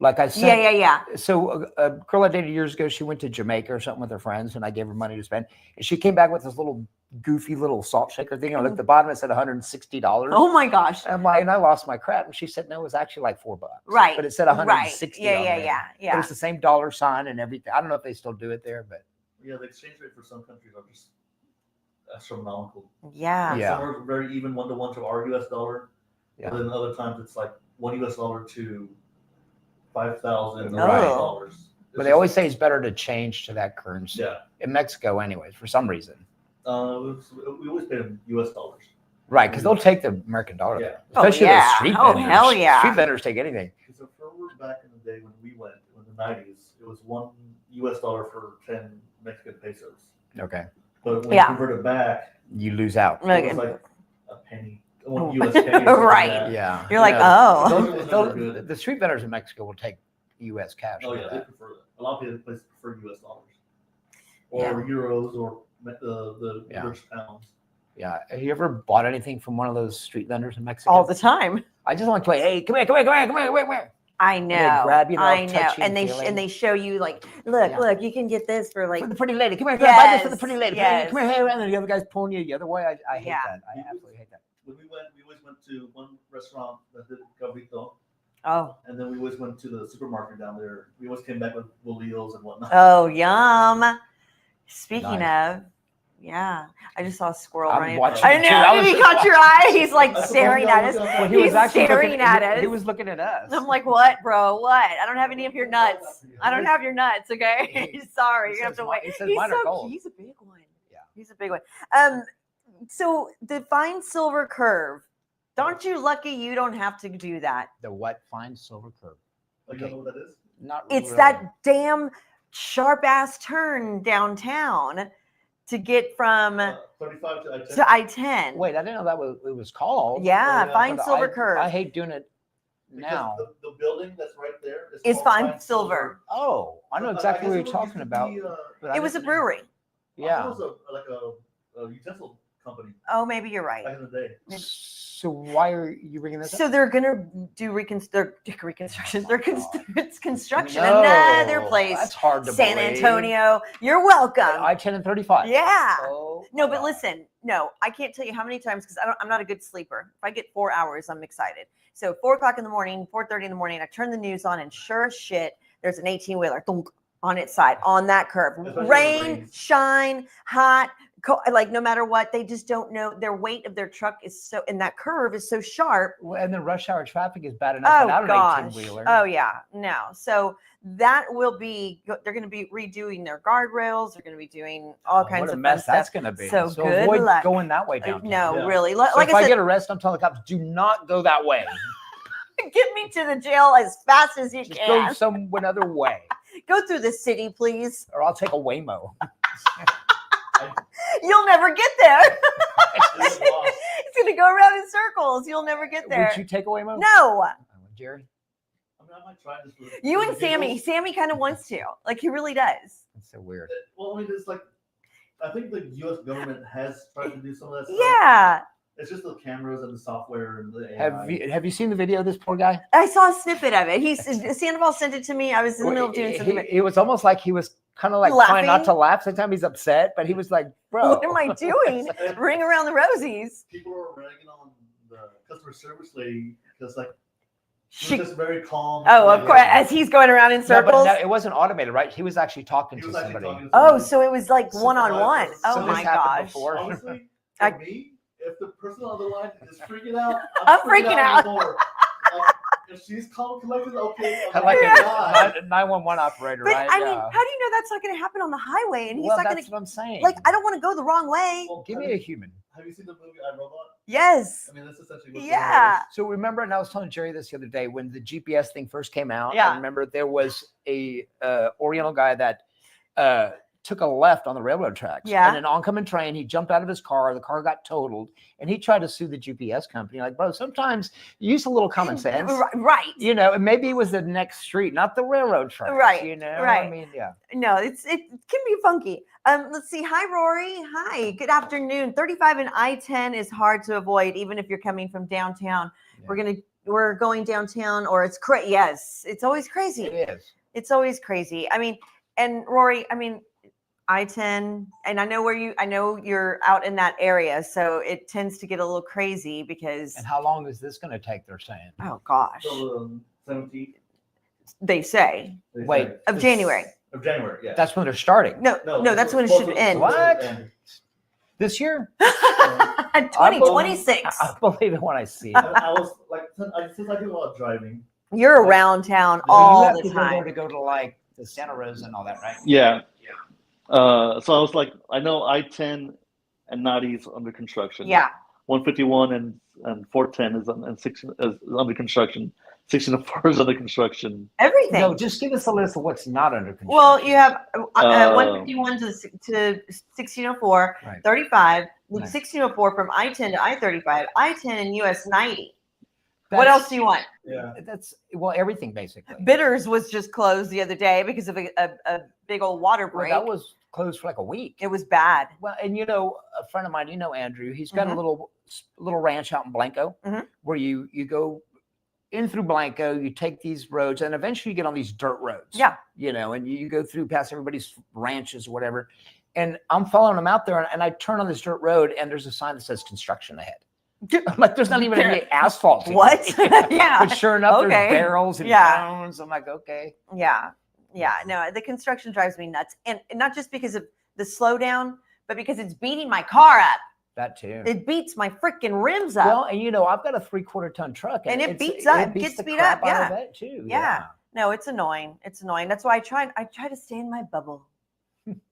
Like I said, Yeah. So a girl I dated years ago, she went to Jamaica or something with her friends, and I gave her money to spend. And she came back with this little goofy little salt shaker thing. I looked at the bottom, it said $160. Oh my gosh. I'm like, and I lost my crap. And she said, no, it was actually like $4. Right. But it said 160. Right. on there. Yeah. But it's the same dollar sign and everything. I don't know if they still do it there, but yeah, the exchange rate for some countries are just astronomical. Yeah. Yeah. Some are very even 1-to-1 to our US dollar. Yeah. But then other times it's like $1 US to 5,000 Right. dollars. but they always say it's better to change to that currency. Yeah. In Mexico, anyways, for some reason. We always pay them US dollars. Right, because they'll take the American dollar, Yeah. there. Oh, Especially yeah. those street Oh, vendors. hell yeah. Street vendors take anything. Because we're back in the day when we went in the 90s, it was $1 US for 10 Mexican pesos. Okay. But when Yeah. you convert it back, You lose out. it Okay. was like a penny, $1 US penny. or something like Right. that. Yeah. You're like, Yeah. oh. It was never good. The street vendors in Mexico will take U.S. cash. Oh look yeah, at they that. prefer a lot of places prefer US dollars or Yeah. euros or the Yeah. British pounds. Yeah. Have you ever bought anything from one of those street vendors in Mexico? All the time. I just want to play, hey, come here. I they know. grab you and I all know. touchy And and they feeling. they show you like, look, Yeah. look, you can get this for like For the pretty lady. Come here, buy this for the pretty lady. Yes, Come here, and then the other guy's pulling you the other way. I hate Yeah. that. I absolutely hate that. When we always went to one restaurant that did cabrito, oh. and then we always went to the supermarket down there. We always came back with bolillos and whatnot. Oh, yum. Speaking Nice. of, Yeah, I just saw a squirrel I'm running. watching I it, too. know. I was- He caught your eye. He's like I staring suppose at y'all us. look Well, he He's was actually staring looking at us. He was looking at us. I'm like, what, bro? What? I don't have any of your nuts. I don't have your nuts. Okay, sorry. You're gonna have to wait. He says He's mine are so gold. he's a big one. Yeah. He's a big one. So the fine silver curve. Don't you lucky you don't have to do that. The what? Fine silver curve. Like, you know what that is? Not It's really. that damn sharp ass turn downtown to get from 35 to I-10. to I-10. Wait, I didn't know that was it was called. Yeah, yeah. fine But silver I curve. hate doing it Because now. the building that's right there Is called fine silver. Oh, I know But exactly what guess you're it used talking to about. be, but I It was a didn't- brewery. Yeah. It was a utensil company Oh, maybe you're right. back in the day. So why are you bringing this So up? they're gonna do reconstruction. They're it's construction. No, Another place. That's hard to San believe. Antonio. You're welcome. I-10 and 35. Yeah. Oh, No, my but God. listen, no, I can't tell you how many times because I'm not a good sleeper. If I get 4 hours, I'm excited. So 4:00 in the morning, 4:30 in the morning, I turn the news on, and sure as shit, there's an 18-wheeler on its side on that curve. Especially when it Rain, rains. shine, hot, like no matter what, they just don't know. Their weight of their truck is so, and that curve is so sharp. Well, and the rush hour traffic is bad enough Oh without an gosh. 18-wheeler. Oh yeah. No. So that will be. They're going to be redoing their guardrails. They're going to be doing all kinds what a of mess fun that's stuff. going to be. So good avoid luck. going that way downtown. No, Yeah. really. So Like if I I said, get arrested, I'm telling the cops, do not go that way. get me to the jail as fast as you Just can. go some another way, Go through the city, please. or I'll take a Waymo. You'll never get there. It's lost. It's going to go around in circles. You'll never get there. Would you take a Waymo? No. Oh, Jerry? I mean, I might try this. You for and the Sammy. giggles. Sammy kind of wants to. Like he really does. That's so weird. Well, I mean, it's like I think the U.S. government has tried to do some of that stuff. Yeah. It's just the cameras and the software and the AI. Have you seen the video of this poor guy? I saw a snippet of it. Sandoval sent it to me. I was in the middle of doing something. It was almost like he was kind of like trying not to laugh. Sometimes he's upset, but he was like, "Bro, What am I doing? Ring around the rosies. People are ragging on the customer service lady because like she She, was just very calm. oh, of Like, course. As he's going around in No, but circles. no, it wasn't automated, right? He was actually talking He to was actually somebody. talking to Oh, somebody. so it was like So one-on-one. so Oh this my happened gosh. before. Honestly, I- for me, if the person on the line is freaking out, I'm freaking out. more. Like, if she's calm, collected, okay. I'm Like not a 911 operator, But right? I mean, Yeah. how do you know that's not going to happen on the highway? And he's Well, not going that's to, what I'm saying. like, I don't want to go the wrong way. Well, Give have me a you- human. Have you seen the movie I, Robot? Yes. I mean, that's essentially what Yeah. So remember, and I was telling Jerry this the other day when the GPS thing first came out. Yeah. I remember there was a Oriental guy that took a left on the railroad tracks. Yeah. And an oncoming train, he jumped out of his car. The car got totaled, and he tried to sue the GPS company. Like, bro, sometimes use a little common sense. Right. You know, and maybe it was the next street, not the railroad tracks. Right, You know, right. I mean, yeah. No, it can be funky. Let's see. Hi, Rory. Hi. Good afternoon. 35 and I-10 is hard to avoid, even if you're coming from downtown. Yeah. We're going downtown, or it's crazy. Yes, it's always crazy. It is. It's always crazy. I mean, and Rory, I mean, I-10, and I know you're out in that area, so it tends to get a little crazy because, And how long is this going to take? They're saying. oh gosh, So, 17th. they say they Wait, say. of January. Of January, yeah. That's when they're starting. No, that's when it should end. What? This year? 2026. I believe it when I see it. I was like, since I do a lot of driving. You're around town You all have the to go there time. to go to like the Santa Rosa and all that, right? Yeah. So I was like, I know I-10 and 90 is under construction. Yeah. 151 and 410 is under construction. 1604 is under construction. Everything. No, just give us a list of what's not under construction. Well, you have 151 to 1604, Right. 35, Right. 1604 from I-10 to I-35, I-10 and US 90. What That's- else do you want? Yeah. That's well, everything basically. Bitters was just closed the other day because of a big old water Well, break. that was closed for like a week. It was bad. Well, and you know, a friend of mine, you know, Andrew, he's got Mhm. a little ranch out in Blanco Mhm. where you go in through Blanco, you take these roads, and eventually you get on these dirt roads. Yeah. You know, and you go through past everybody's ranches or whatever. And I'm following them out there, and I turn on this dirt road, and there's a sign that says construction ahead. I'm like, there's not even any asphalt. here. What? Yeah. But sure enough, Okay. there's barrels and Yeah. cones. I'm like, okay. Yeah. Yeah. No, the construction drives me nuts. And not just because of the slowdown, but because it's beating my car up. That too. It beats my freaking rims up. Well, and I've got a 3/4 ton truck, And it it's- beats up, it beats gets the beat crap up, out of yeah. it too. Yeah. No, it's annoying. It's annoying. That's why I try to stay in my bubble.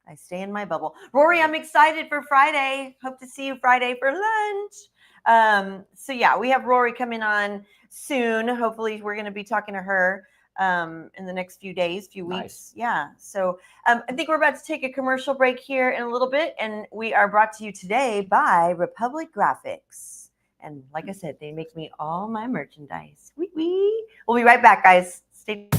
I stay in my bubble. Rory, I'm excited for Friday. Hope to see you Friday for lunch. So yeah, we have Rory coming on soon. Hopefully we're going to be talking to her in the next few days, few weeks. Nice. Yeah. So I think we're about to take a commercial break here in a little bit. And we are brought to you today by Republic Graphics. And like I said, they make me all my merchandise. Wee. We'll be right back, guys. Stay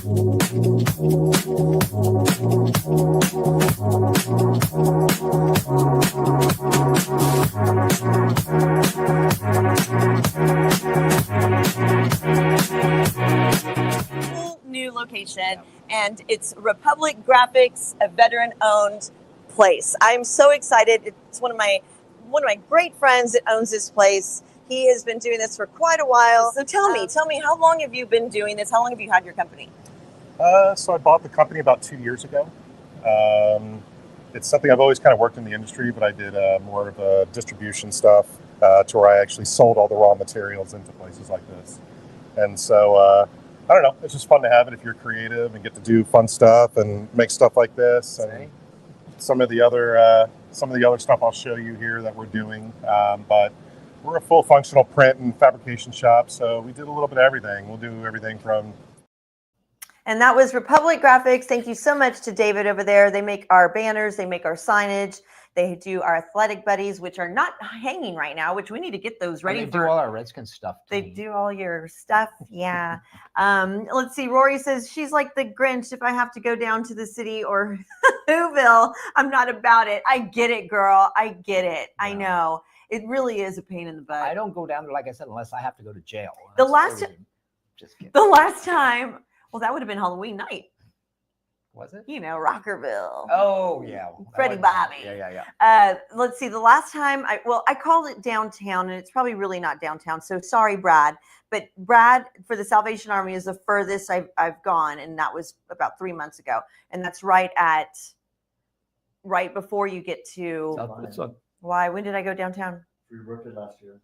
new location, and it's Republic Graphics, a veteran-owned place. I'm so excited. It's one of my great friends that owns this place. He has been doing this for quite a while. So tell me, how long have you been doing this? How long have you had your company? So I bought the company about 2 years ago. It's something I've always kind of worked in the industry, but I did more of a distribution stuff to where I actually sold all the raw materials into places like this. And so, I don't know, it's just fun to have it if you're creative and get to do fun stuff and make stuff like this. And some of the other stuff I'll show you here that we're doing. But we're a full functional print and fabrication shop, so we did a little bit of everything. We'll do everything from... And that was Republic Graphics. Thank you so much to David over there. They make our banners. They make our signage. They do our athletic buddies, which are not hanging right now, which we need to get those ready for. They do all our Redskins stuff. They do all your stuff. Yeah. Let's see. Rory says she's like the Grinch. If I have to go down to the city or Whoville, I'm not about it. I get it, girl. I get it. Yeah. I know. It really is a pain in the butt. I don't go down there, like I said, unless I have to go to jail. Just kidding. The last time. Well, that would have been Halloween night. Was it? Rockerville. Oh, yeah. Freddie Bobby. Yeah. Let's see. The last time I called it downtown, and it's probably really not downtown. So sorry, Brad. But Brad, for the Salvation Army, is the furthest I've gone, and that was about 3 months ago. And that's right before you get to. Why? When did I go downtown? For your birthday last year.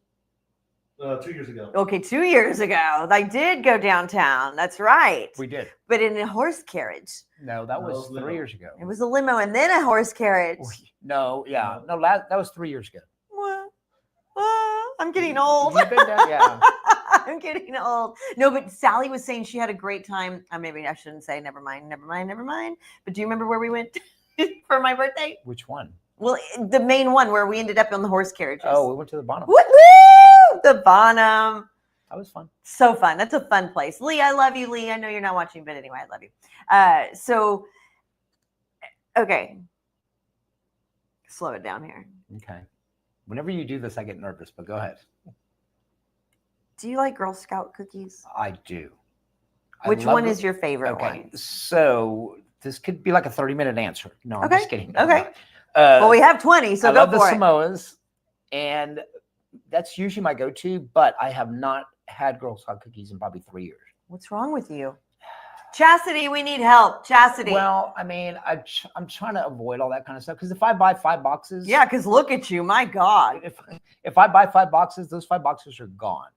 2 years ago. Okay, 2 years ago. I did go downtown. That's right. We did. But in a horse carriage. No, that was 3 years ago. It was a limo and then a horse carriage. No, yeah. No, that was 3 years ago. What? I'm getting old. You've been down, yeah. I'm getting old. No, but Sally was saying she had a great time. Maybe I shouldn't say. Never mind. But do you remember where we went for my birthday? Which one? Well, the main one where we ended up on the horse carriages. Oh, we went to the Bonham. Woo! The Bonham. That was fun. So fun. That's a fun place. Lee, I love you, Lee. I know you're not watching, but anyway, I love you. Okay. Slow it down here. Okay. Whenever you do this, I get nervous, but go ahead. Do you like Girl Scout cookies? I do. Which one is your favorite one? So this could be like a 30-minute answer. No, I'm just kidding. Okay. Well, we have 20, so go for it. I love the Samoas, and that's usually my go-to, but I have not had Girl Scout cookies in probably 3 years. What's wrong with you? Chastity, we need help. Chastity. Well, I mean, I'm trying to avoid all that kind of stuff, because if I buy 5 boxes... Yeah, because look at you. My God. If I buy 5 boxes, those 5 boxes are gone.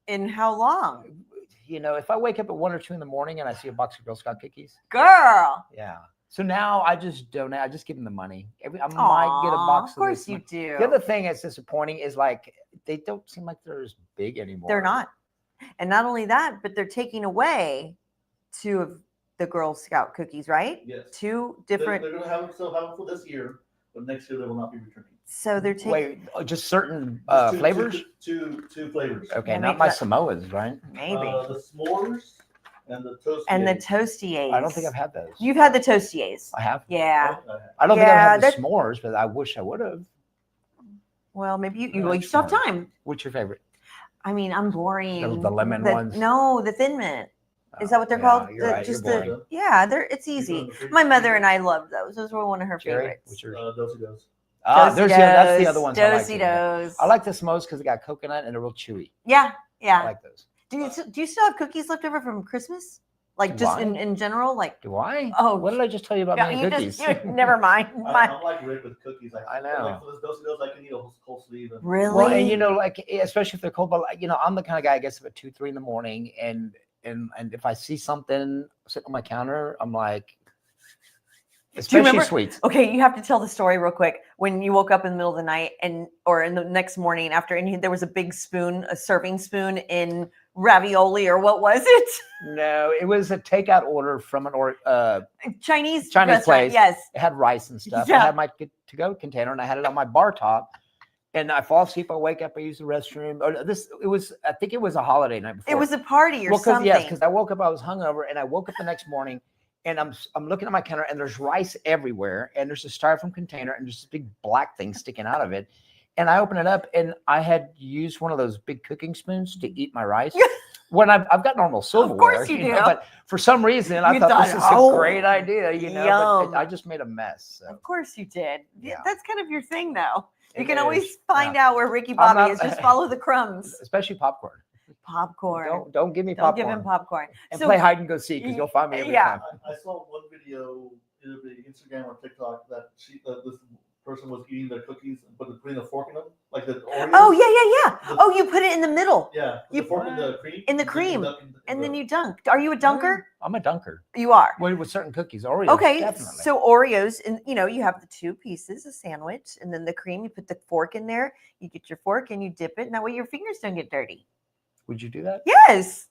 In how long? If I wake up at 1 or 2 in the morning and I see a box of Girl Scout cookies... Girl! Yeah. So now I just donate. I just give them the money. I might get a box. Of course you do. The other thing that's disappointing is they don't seem like they're as big anymore. They're not. And not only that, but they're taking away 2 of the Girl Scout cookies, right? Yes. 2 different. They're going to still have them for this year, but next year they will not be returning. So they're taking. Wait, just certain flavors? Two flavors. Okay, not my Samoas, right? Maybe. The s'mores. And the toasties. And the toasties. I don't think I've had those. You've had the toasties. I have. Yeah. I don't think I've had the s'mores, but I wish I would have. Well, maybe you still have time. What's your favorite? I mean, I'm boring. The lemon ones? No, the Thin Mint. Is that what they're called? You're right. Just you're it's easy. My mother and I loved those. Those were one of her favorites. What's yours? Dos-y-dos. That's the other one. Dos-y-dos. I like the s'mores because they got coconut and they're real chewy. Yeah. I like those. Do you still have cookies left over from Christmas? Like just Why? in general, like Do I? Oh, what did I just tell you about yeah, making cookies? never mind. I'm like Rick with cookies. I know. Like for those dos, I can eat a whole sleeve. And, Really? Well, and like especially if they're cold, but like, I'm the kind of guy I guess about 2, 3 in the morning, and if I see something sitting on my counter, I'm like, especially remember- sweets. Okay, you have to tell the story real quick. When you woke up in the middle of the night or in the next morning after, and there was a big spoon, a serving spoon in ravioli, or what was it? No, it was a takeout order from Chinese Chinese restaurant, place. yes. It had rice and stuff. Yeah. I had my to-go container, and I had it on my bar top. And I fall asleep. I wake up. I use the restroom. I think it was a holiday night before. It was a party or something. Yes, because I woke up. I was hungover, and I woke up the next morning, and I'm looking at my counter, and there's rice everywhere, and there's a styrofoam container, and there's this big black thing sticking out of it. And I open it up, and I had used one of those big cooking spoons to eat my rice. When I've got normal silverware, Of course you do. but for some reason I thought this is a great idea, Yum. but I just made a mess. So. Of course you did. Yeah. That's kind of your thing, though. You It can is, always find yeah. out where Ricky Bobby not- is. Just follow the crumbs. Especially popcorn. Popcorn. Don't give me Don't popcorn. give him popcorn. And play hide and go seek, because you'll find me every Yeah. time. I saw one video, either the Instagram or TikTok, that this person was eating their cookies but putting a fork in them, like the Oreos. Oh yeah. Oh, you put it in the middle. Yeah, You- the fork in the cream. In the cream. And then you dunk. Are you a dunker? I'm a dunker. You are. With certain cookies, Oreos. Okay, definitely. so Oreos, and you have the 2 pieces, a sandwich, and then the cream. You put the fork in there. You get your fork and you dip it, and that way your fingers don't get dirty. Would you do that? Yes.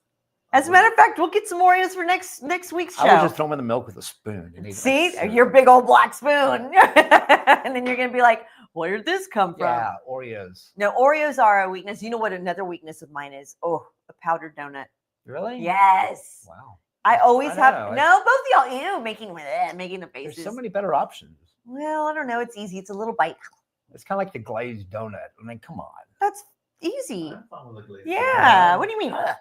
As a matter of fact, we'll get some Oreos for next week's show. I would just throw them in the milk with a spoon. And eat it See, like your big old black spoon, and then you're gonna be like, "Where did this come from?" Yeah, Oreos. No, Oreos are a weakness. You know what another weakness of mine is? Oh, a powdered donut. Really? Yes. Wow. I always I have. know. No, both of y'all. Making the faces. There's so many better options. Well, I don't know. It's easy. It's a little bite. It's kind of like the glazed donut. I mean, come on. That's easy. I'm fine with the glaze. Yeah. What do you mean? Okay.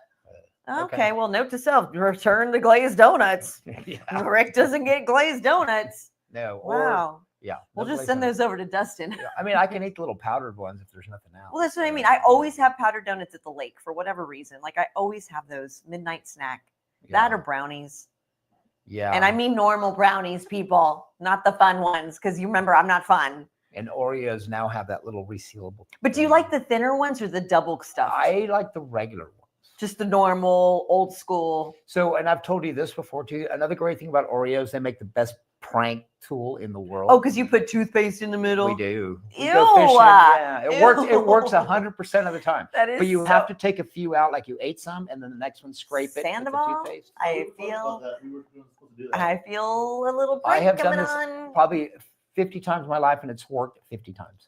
Okay. Well, note to self: return the glazed donuts. Yeah. Rick doesn't get glazed donuts. No. Wow. Yeah. We'll no just glazed send donuts. those over to Dustin. Yeah, I mean, I can eat the little powdered ones if there's nothing else. Well, that's what I mean. I always have powdered donuts at the lake for whatever reason. Like I always have those midnight snack. That or brownies. Yeah. And I mean normal brownies, people, not the fun ones, because you remember I'm not fun. And Oreos now have that little resealable. But do you like the thinner ones or the double stuff? I like the regular ones. Just the normal, old school. So, and I've told you this before too. Another great thing about Oreos, they make the best prank tool in the world. Oh, because you put toothpaste in the middle. We do. We Ew, go fishing. Yeah, it works. It ew. works 100% of the time. That is. But you have to take a few out, like you ate some, and then the next one scrape it with the Sandoval? toothpaste. I We were talking feel. about that. We were supposed to do that. I feel a little I break have done coming this on. probably 50 times in my life, and it's worked 50 times.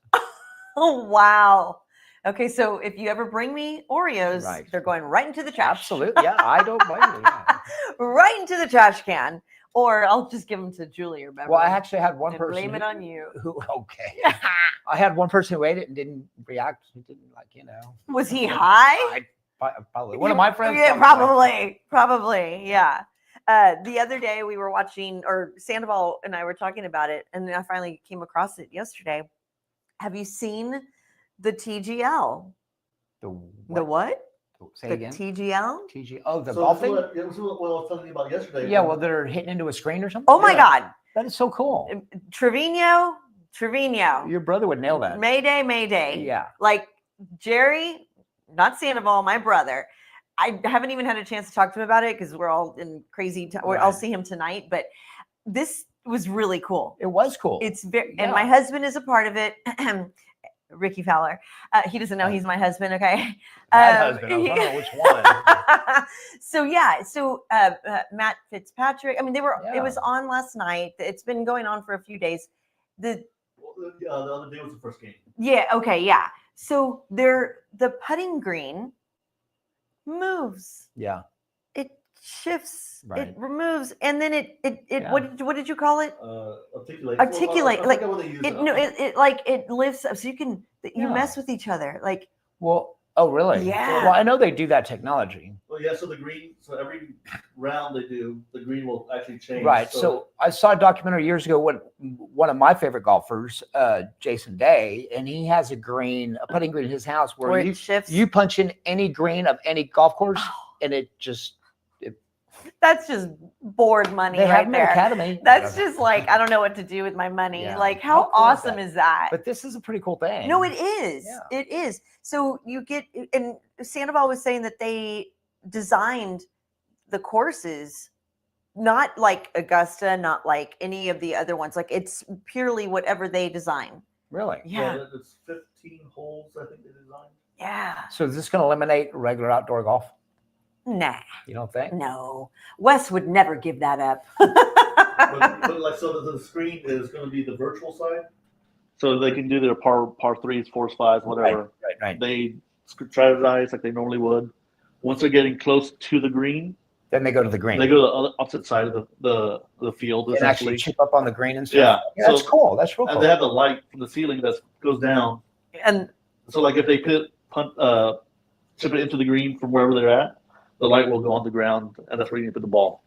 Oh wow. Okay, so if you ever bring me Oreos, Right. they're going right into the trash. Absolutely. Yeah, I don't blame you. Yeah. Right into the trash can. Or I'll just give them to Julie or Beverly. Well, I actually had one and person. blame it on you. Who? Okay. I had one person who ate it and didn't react. He didn't Was he high? Probably one of my friends. Yeah, probably. Yeah. The other day we were watching, or Sandoval and I were talking about it, and I finally came across it yesterday. Have you seen the TGL? The The what? Say The again. TGL? TG. Oh, the So golf this is thing. what, this is what I was telling you about yesterday. Yeah. Well, they're hitting into a screen or something. Oh my Yeah. God. That is so cool. Trevino. Your brother would nail that. Mayday. Yeah. Like Jerry, not Sandoval, my brother. I haven't even had a chance to talk to him about it because we're all in crazy time. I'll Right. see him tonight, but this was really cool. It was cool. It's very, Yeah. and my husband is a part of it. Ricky Fowler. He doesn't know he's my husband. Okay. Bad husband. I was wondering which one. So Matt Fitzpatrick. I mean, it Yeah. was on last night. It's been going on for a few days. The other day was the first game. Yeah. So the putting green moves. Yeah. It shifts. Right. It removes, and then it Yeah. what did you call it? Articulate. Articulate, I like, forget what they use. It lifts up, so you can you Yeah. mess with each other. Like Well. Oh, really? Yeah. Well, I know they do that technology. Well, yeah. So the green. So every round they do, the green will actually change. Right. So I saw a documentary years ago when one of my favorite golfers, Jason Day, and he has a putting green in his house where it shifts. you punch in any green of any golf course, and it just That's just bored money They have right them at there. Academy. That's just like, I don't know what to do with my money. Yeah. Like, How how cool is awesome that? is that? But this is a pretty cool thing. No, it is. Yeah. It is. So you get, and Sandoval was saying that they designed the courses, not like Augusta, not like any of the other ones. Like it's purely whatever they design. Really? Yeah. It's 15 holes, I think they designed. Yeah. So is this going to eliminate regular outdoor golf? Nah. You don't think? No. Wes would never give that up. But like, so the screen is going to be the virtual side, so they can do their par threes, fours, fives, whatever. Right. They strategize like they normally would. Once they're getting close to the green, Then they go to the green. they go to the other opposite side of the field. and actually Essentially, chip up on the green and stuff. Yeah. That's So- cool. That's real and cool. they have the light from the ceiling that goes down. And So like if they chip it into the green from wherever they're at, the light will go on the ground, and that's where you put the ball.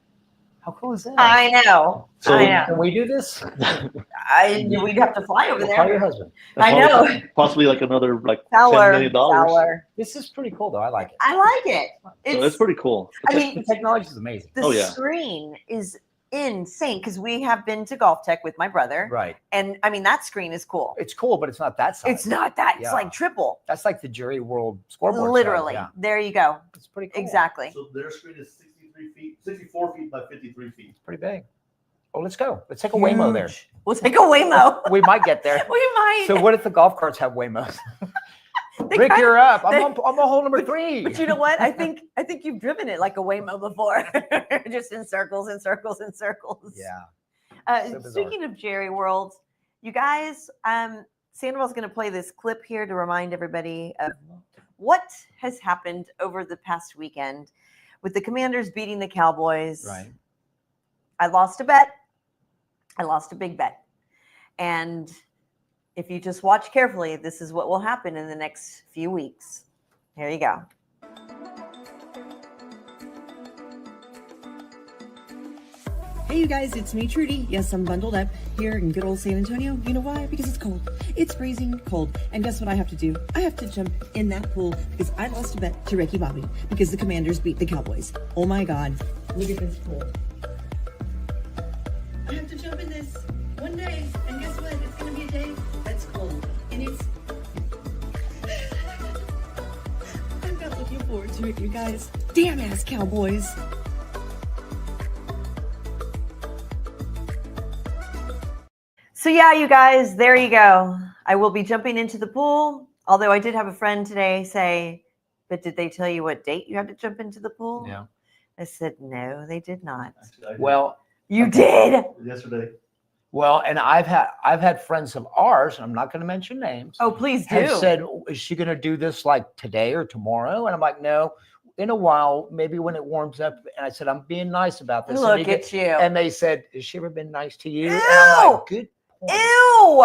How cool is that? I know. So- I know. Can we do this? We'd have to fly over We'll call your there. husband. I know. Possibly like another like Fowler. $10 million. Fowler. This is pretty cool, though. I like it. I like it. So it's It's, pretty cool. I mean, The technology is amazing. the Oh, yeah. screen is insane because we have been to Golf Tech with my brother. Right. And I mean, that screen is cool. It's cool, but it's not that size. It's not that. It's Yeah. like triple. That's like the Jury World scoreboard. Literally. size. Yeah. There you go. It's pretty cool. Exactly. So their screen is 64 feet by 53 feet. It's pretty big. Oh, let's go. Let's take a Waymo there. Huge. We'll take a Waymo. We might get there. We might. So what if the golf carts have Waymos? They Rick, kinda- you're up. they- I'm on hole number 3. But you know what? I think you've driven it like a Waymo before, just in circles and circles and circles. Yeah. So bizarre. Speaking of Jerry World, you guys, Sandoval's going to play this clip here to remind everybody of what has happened over the past weekend with the Commanders beating the Cowboys. Right. I lost a bet. I lost a big bet. And if you just watch carefully, this is what will happen in the next few weeks. Here you go. Hey you guys, it's me, Trudy. Yes, I'm bundled up here in good old San Antonio. You know why? Because it's cold. It's freezing cold. And guess what I have to do? I have to jump in that pool because I lost a bet to Ricky Bobby because the Commanders beat the Cowboys. Oh my God. Look at this pool. I have to jump in this one day. And guess what? It's going to be a day that's cold. And it's... I'm not looking forward to it, you guys. Damn ass Cowboys. So yeah, you guys, there you go. I will be jumping into the pool. Although I did have a friend today say, but did they tell you what date you had to jump into the pool? Yeah. I said, no, they did not. Actually, I did Well, You did? yesterday. and I've had friends of ours, and I'm not going to mention names, Oh, please have do. said, is she going to do this like today or tomorrow? And I'm like, no, in a while, maybe when it warms up. And I said, I'm being nice about this. Look at you. And they said, has she ever been nice to you? And Ew. I'm like, good point. Ew.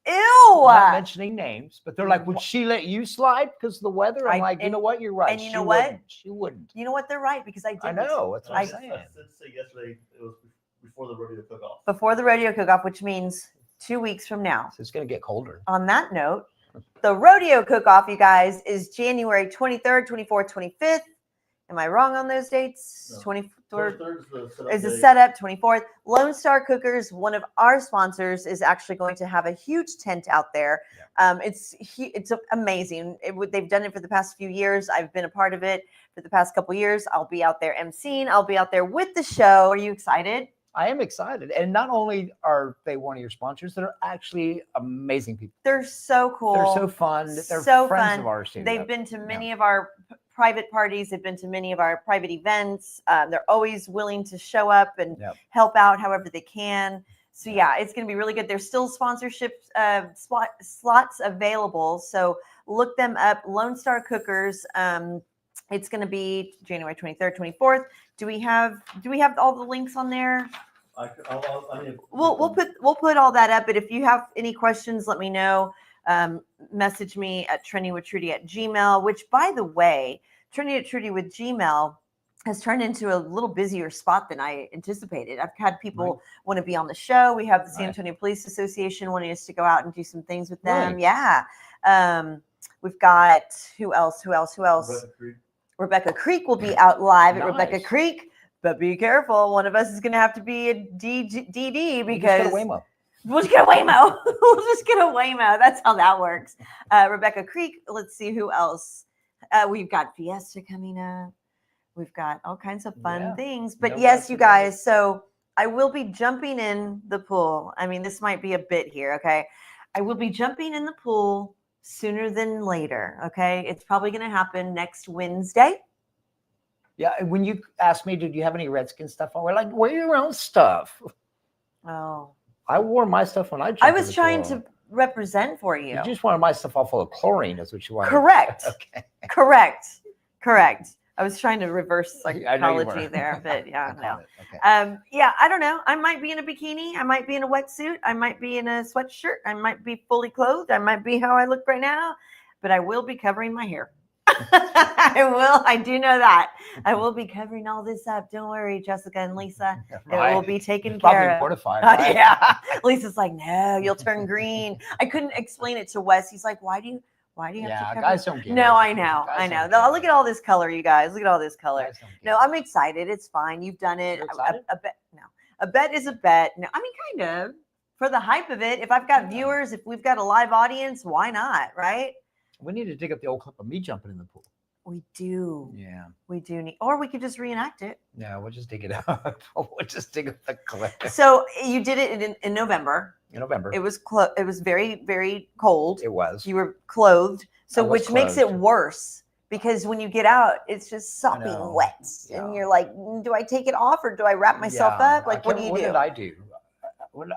Ew. I'm not mentioning names, but they're like, would she let you slide because of the weather? I'm like, you and- know what? You're right. and you She know what? wouldn't. She wouldn't. You know what? They're right because I did. I know. That's what I I'm did saying. say yesterday it was before the rodeo cook-off. Before the rodeo cook-off, which means 2 weeks from now. So it's going to get colder. On that note, the rodeo cook-off, you guys, is January 23rd, 24th, 25th. Am I wrong on those dates? No. 23rd Third is the day. setup. 24th. Lone Star Cookers, one of our sponsors, is actually going to have a huge tent out there. It's amazing. They've done it for the past few years. I've been a part of it for the past couple years. I'll be out there emceeing. I'll be out there with the show. Are you excited? I am excited. And not only are they one of your sponsors, they're actually amazing people. They're so cool. They're so fun. They're So friends fun. of ours too. They've been to many of our private parties. They've been to many of our private events. They're always willing to show up and Yep. help out however they can. So yeah, it's going to be really good. There's still sponsorship slots available. So look them up. Lone Star Cookers. It's going to be January 23rd, 24th. Do we have all the links on there? We'll put all that up. But if you have any questions, let me know. Message me at trendingwithtrudy@gmail.com, which, by the way, Trending with Gmail has turned into a little busier spot than I anticipated. I've had people want to be on the show. We have the San Antonio Police Association wanting us to go out and do some things with them. Right. Yeah. We've got who else? Rebecca Creek. Rebecca Creek will be out live at Nice. Rebecca Creek. But be careful. One of us is going to have to be a DD because We'll just get a Waymo. we'll just get a Waymo. That's how that works. Rebecca Creek. Let's see who else. We've got Fiesta coming up. We've got all kinds of fun things. But yes, you guys. So I will be jumping in the pool. I mean, this might be a bit here. Okay. I will be jumping in the pool sooner than later. Okay. It's probably going to happen next Wednesday. Yeah. And when you asked me, did you have any Redskin stuff on? We're like, wear your own stuff. Oh. I wore my stuff when I jumped I in was the trying pool. to represent for you. You just wanted my stuff all full of chlorine, is what you wanted. Correct. Okay. Correct. I was trying to reverse I know you psychology were. there, but yeah, I no. caught it. Okay. Yeah, I don't know. I might be in a bikini. I might be in a wetsuit. I might be in a sweatshirt. I might be fully clothed. I might be how I look right now, but I will be covering my hair. I will. I do know that. I will be covering all this up. Don't worry, Jessica and Lisa. Right. It will be taken Probably care of. mortified. Right? Yeah. Lisa's like, no, you'll turn green. I couldn't explain it to Wes. He's like, why do you have to cover? Guys don't get it. No, I know. Guys I know. don't No, get look it. at all this color, you guys. Look at all this color. Guys don't get No, it. I'm excited. It's fine. You've done it. You're excited? A bet. No, a bet is a bet. No, I mean, kind of for the hype of it. If I've got viewers, if we've got a live audience, why not? Right? We need to dig up the old clip of me jumping in the pool. We do. Yeah. We do need, or we could just reenact it. No, we'll just dig it up. We'll just dig up the clip. So you did it in November. In November. It was it was very, very cold. It was. You were clothed, so I was which makes it clothed. worse because when you get out, it's just sopping know. wet, Yeah. and you're like, do I take it off or do I wrap myself Yeah. up? Like, what do you What do? did I do?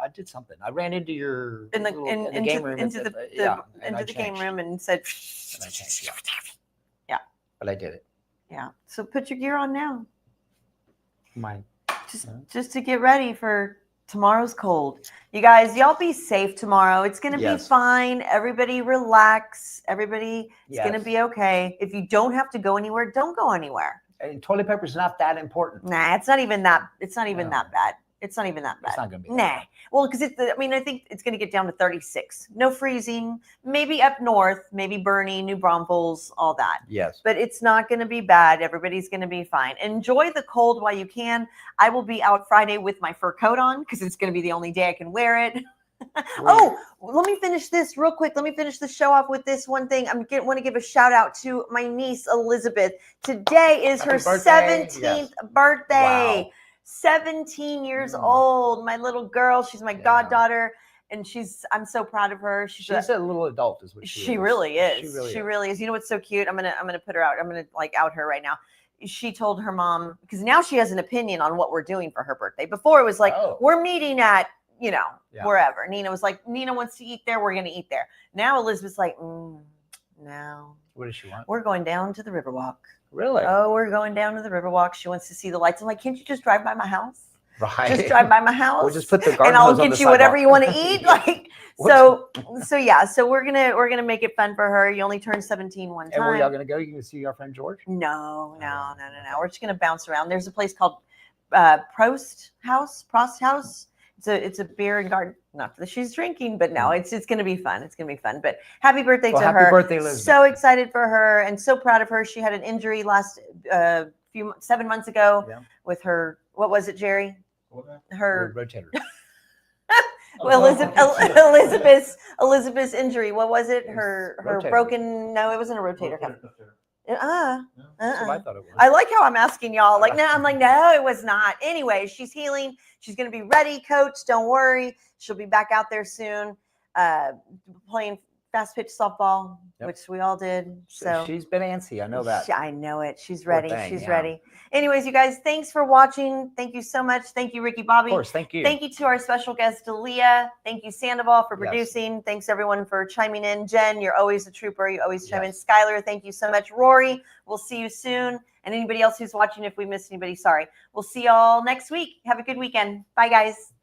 I did something. I ran into your In the game room. into the game room and said, And I changed. Yeah. But I did it. yeah. So put your gear on now, Mine. just to get ready for tomorrow's cold. You guys, y'all be safe tomorrow. It's gonna be Yes. fine. Everybody relax. Everybody is gonna Yes. be okay. If you don't have to go anywhere, don't go anywhere. And toilet paper is not that important. Nah, it's not even that. It's not even No. that bad. It's not even that bad. It's not going to be. Nah. Well, because I mean, I think it's going to get down to 36. No freezing. Maybe up north, maybe Bernie, New Braunfels, all that. Yes. But it's not going to be bad. Everybody's going to be fine. Enjoy the cold while you can. I will be out Friday with my fur coat on because it's going to be the only day I can wear it. Oh, let me finish this real quick. Let me finish the show off with this one thing. I want to give a shout out to my niece, Elizabeth. Today is her Happy birthday. 17th Yes. birthday. Wow. 17 years old. My little girl. She's my goddaughter. And I'm so proud of her. She's a little adult, is what she really is. She really is. You know what's so cute? I'm gonna put her out. I'm gonna like out her right now. She told her mom, because now she has an opinion on what we're doing for her birthday. Before it was like, we're meeting at, wherever. Nina was like, Nina wants to eat there. We're going to eat there. Now Elizabeth's like, no. What does she want? We're going down to the Riverwalk. Really? Oh, we're going down to the Riverwalk. She wants to see the lights. I'm like, can't you just drive by my house? Right. Just drive by my house. Or just put the garden and I'll hose on get the you whatever sidewalk. you want to eat. Like so yeah. So we're gonna make it fun for her. You only turn 17 one time. And where y'all gonna go? You can see our friend George? No. We're just gonna bounce around. There's a place called Prost House. It's a beer and garden. Not that she's drinking, but no, it's gonna be fun. It's gonna be fun. But happy birthday to her. Happy birthday, Elizabeth. So excited for her and so proud of her. She had an injury last 7 months ago with her. What was it, Jerry? Her rotator. Well, Elizabeth's injury. What was it? Her rotator. broken. No, it wasn't a rotator cuff. That's what I thought it was. I like how I'm asking y'all. Like, no, I'm like, no, it was not. Anyway, she's healing. She's gonna be ready, coach. Don't worry. She'll be back out there soon, playing fast pitch softball, which we all did. So she's been antsy. I know that. I know it. She's ready. She's yeah. ready. Anyways, you guys, thanks for watching. Thank you so much. Thank you, Ricky Bobby. Of course, thank you. Thank you to our special guest, Dalia. Thank you, Sandoval, for producing. Thanks, everyone, for chiming in. Jen, you're always a trooper. You always chime in. Skylar, thank you so much. Rory, we'll see you soon. And anybody else who's watching, if we missed anybody, sorry. We'll see y'all next week. Have a good weekend. Bye, guys.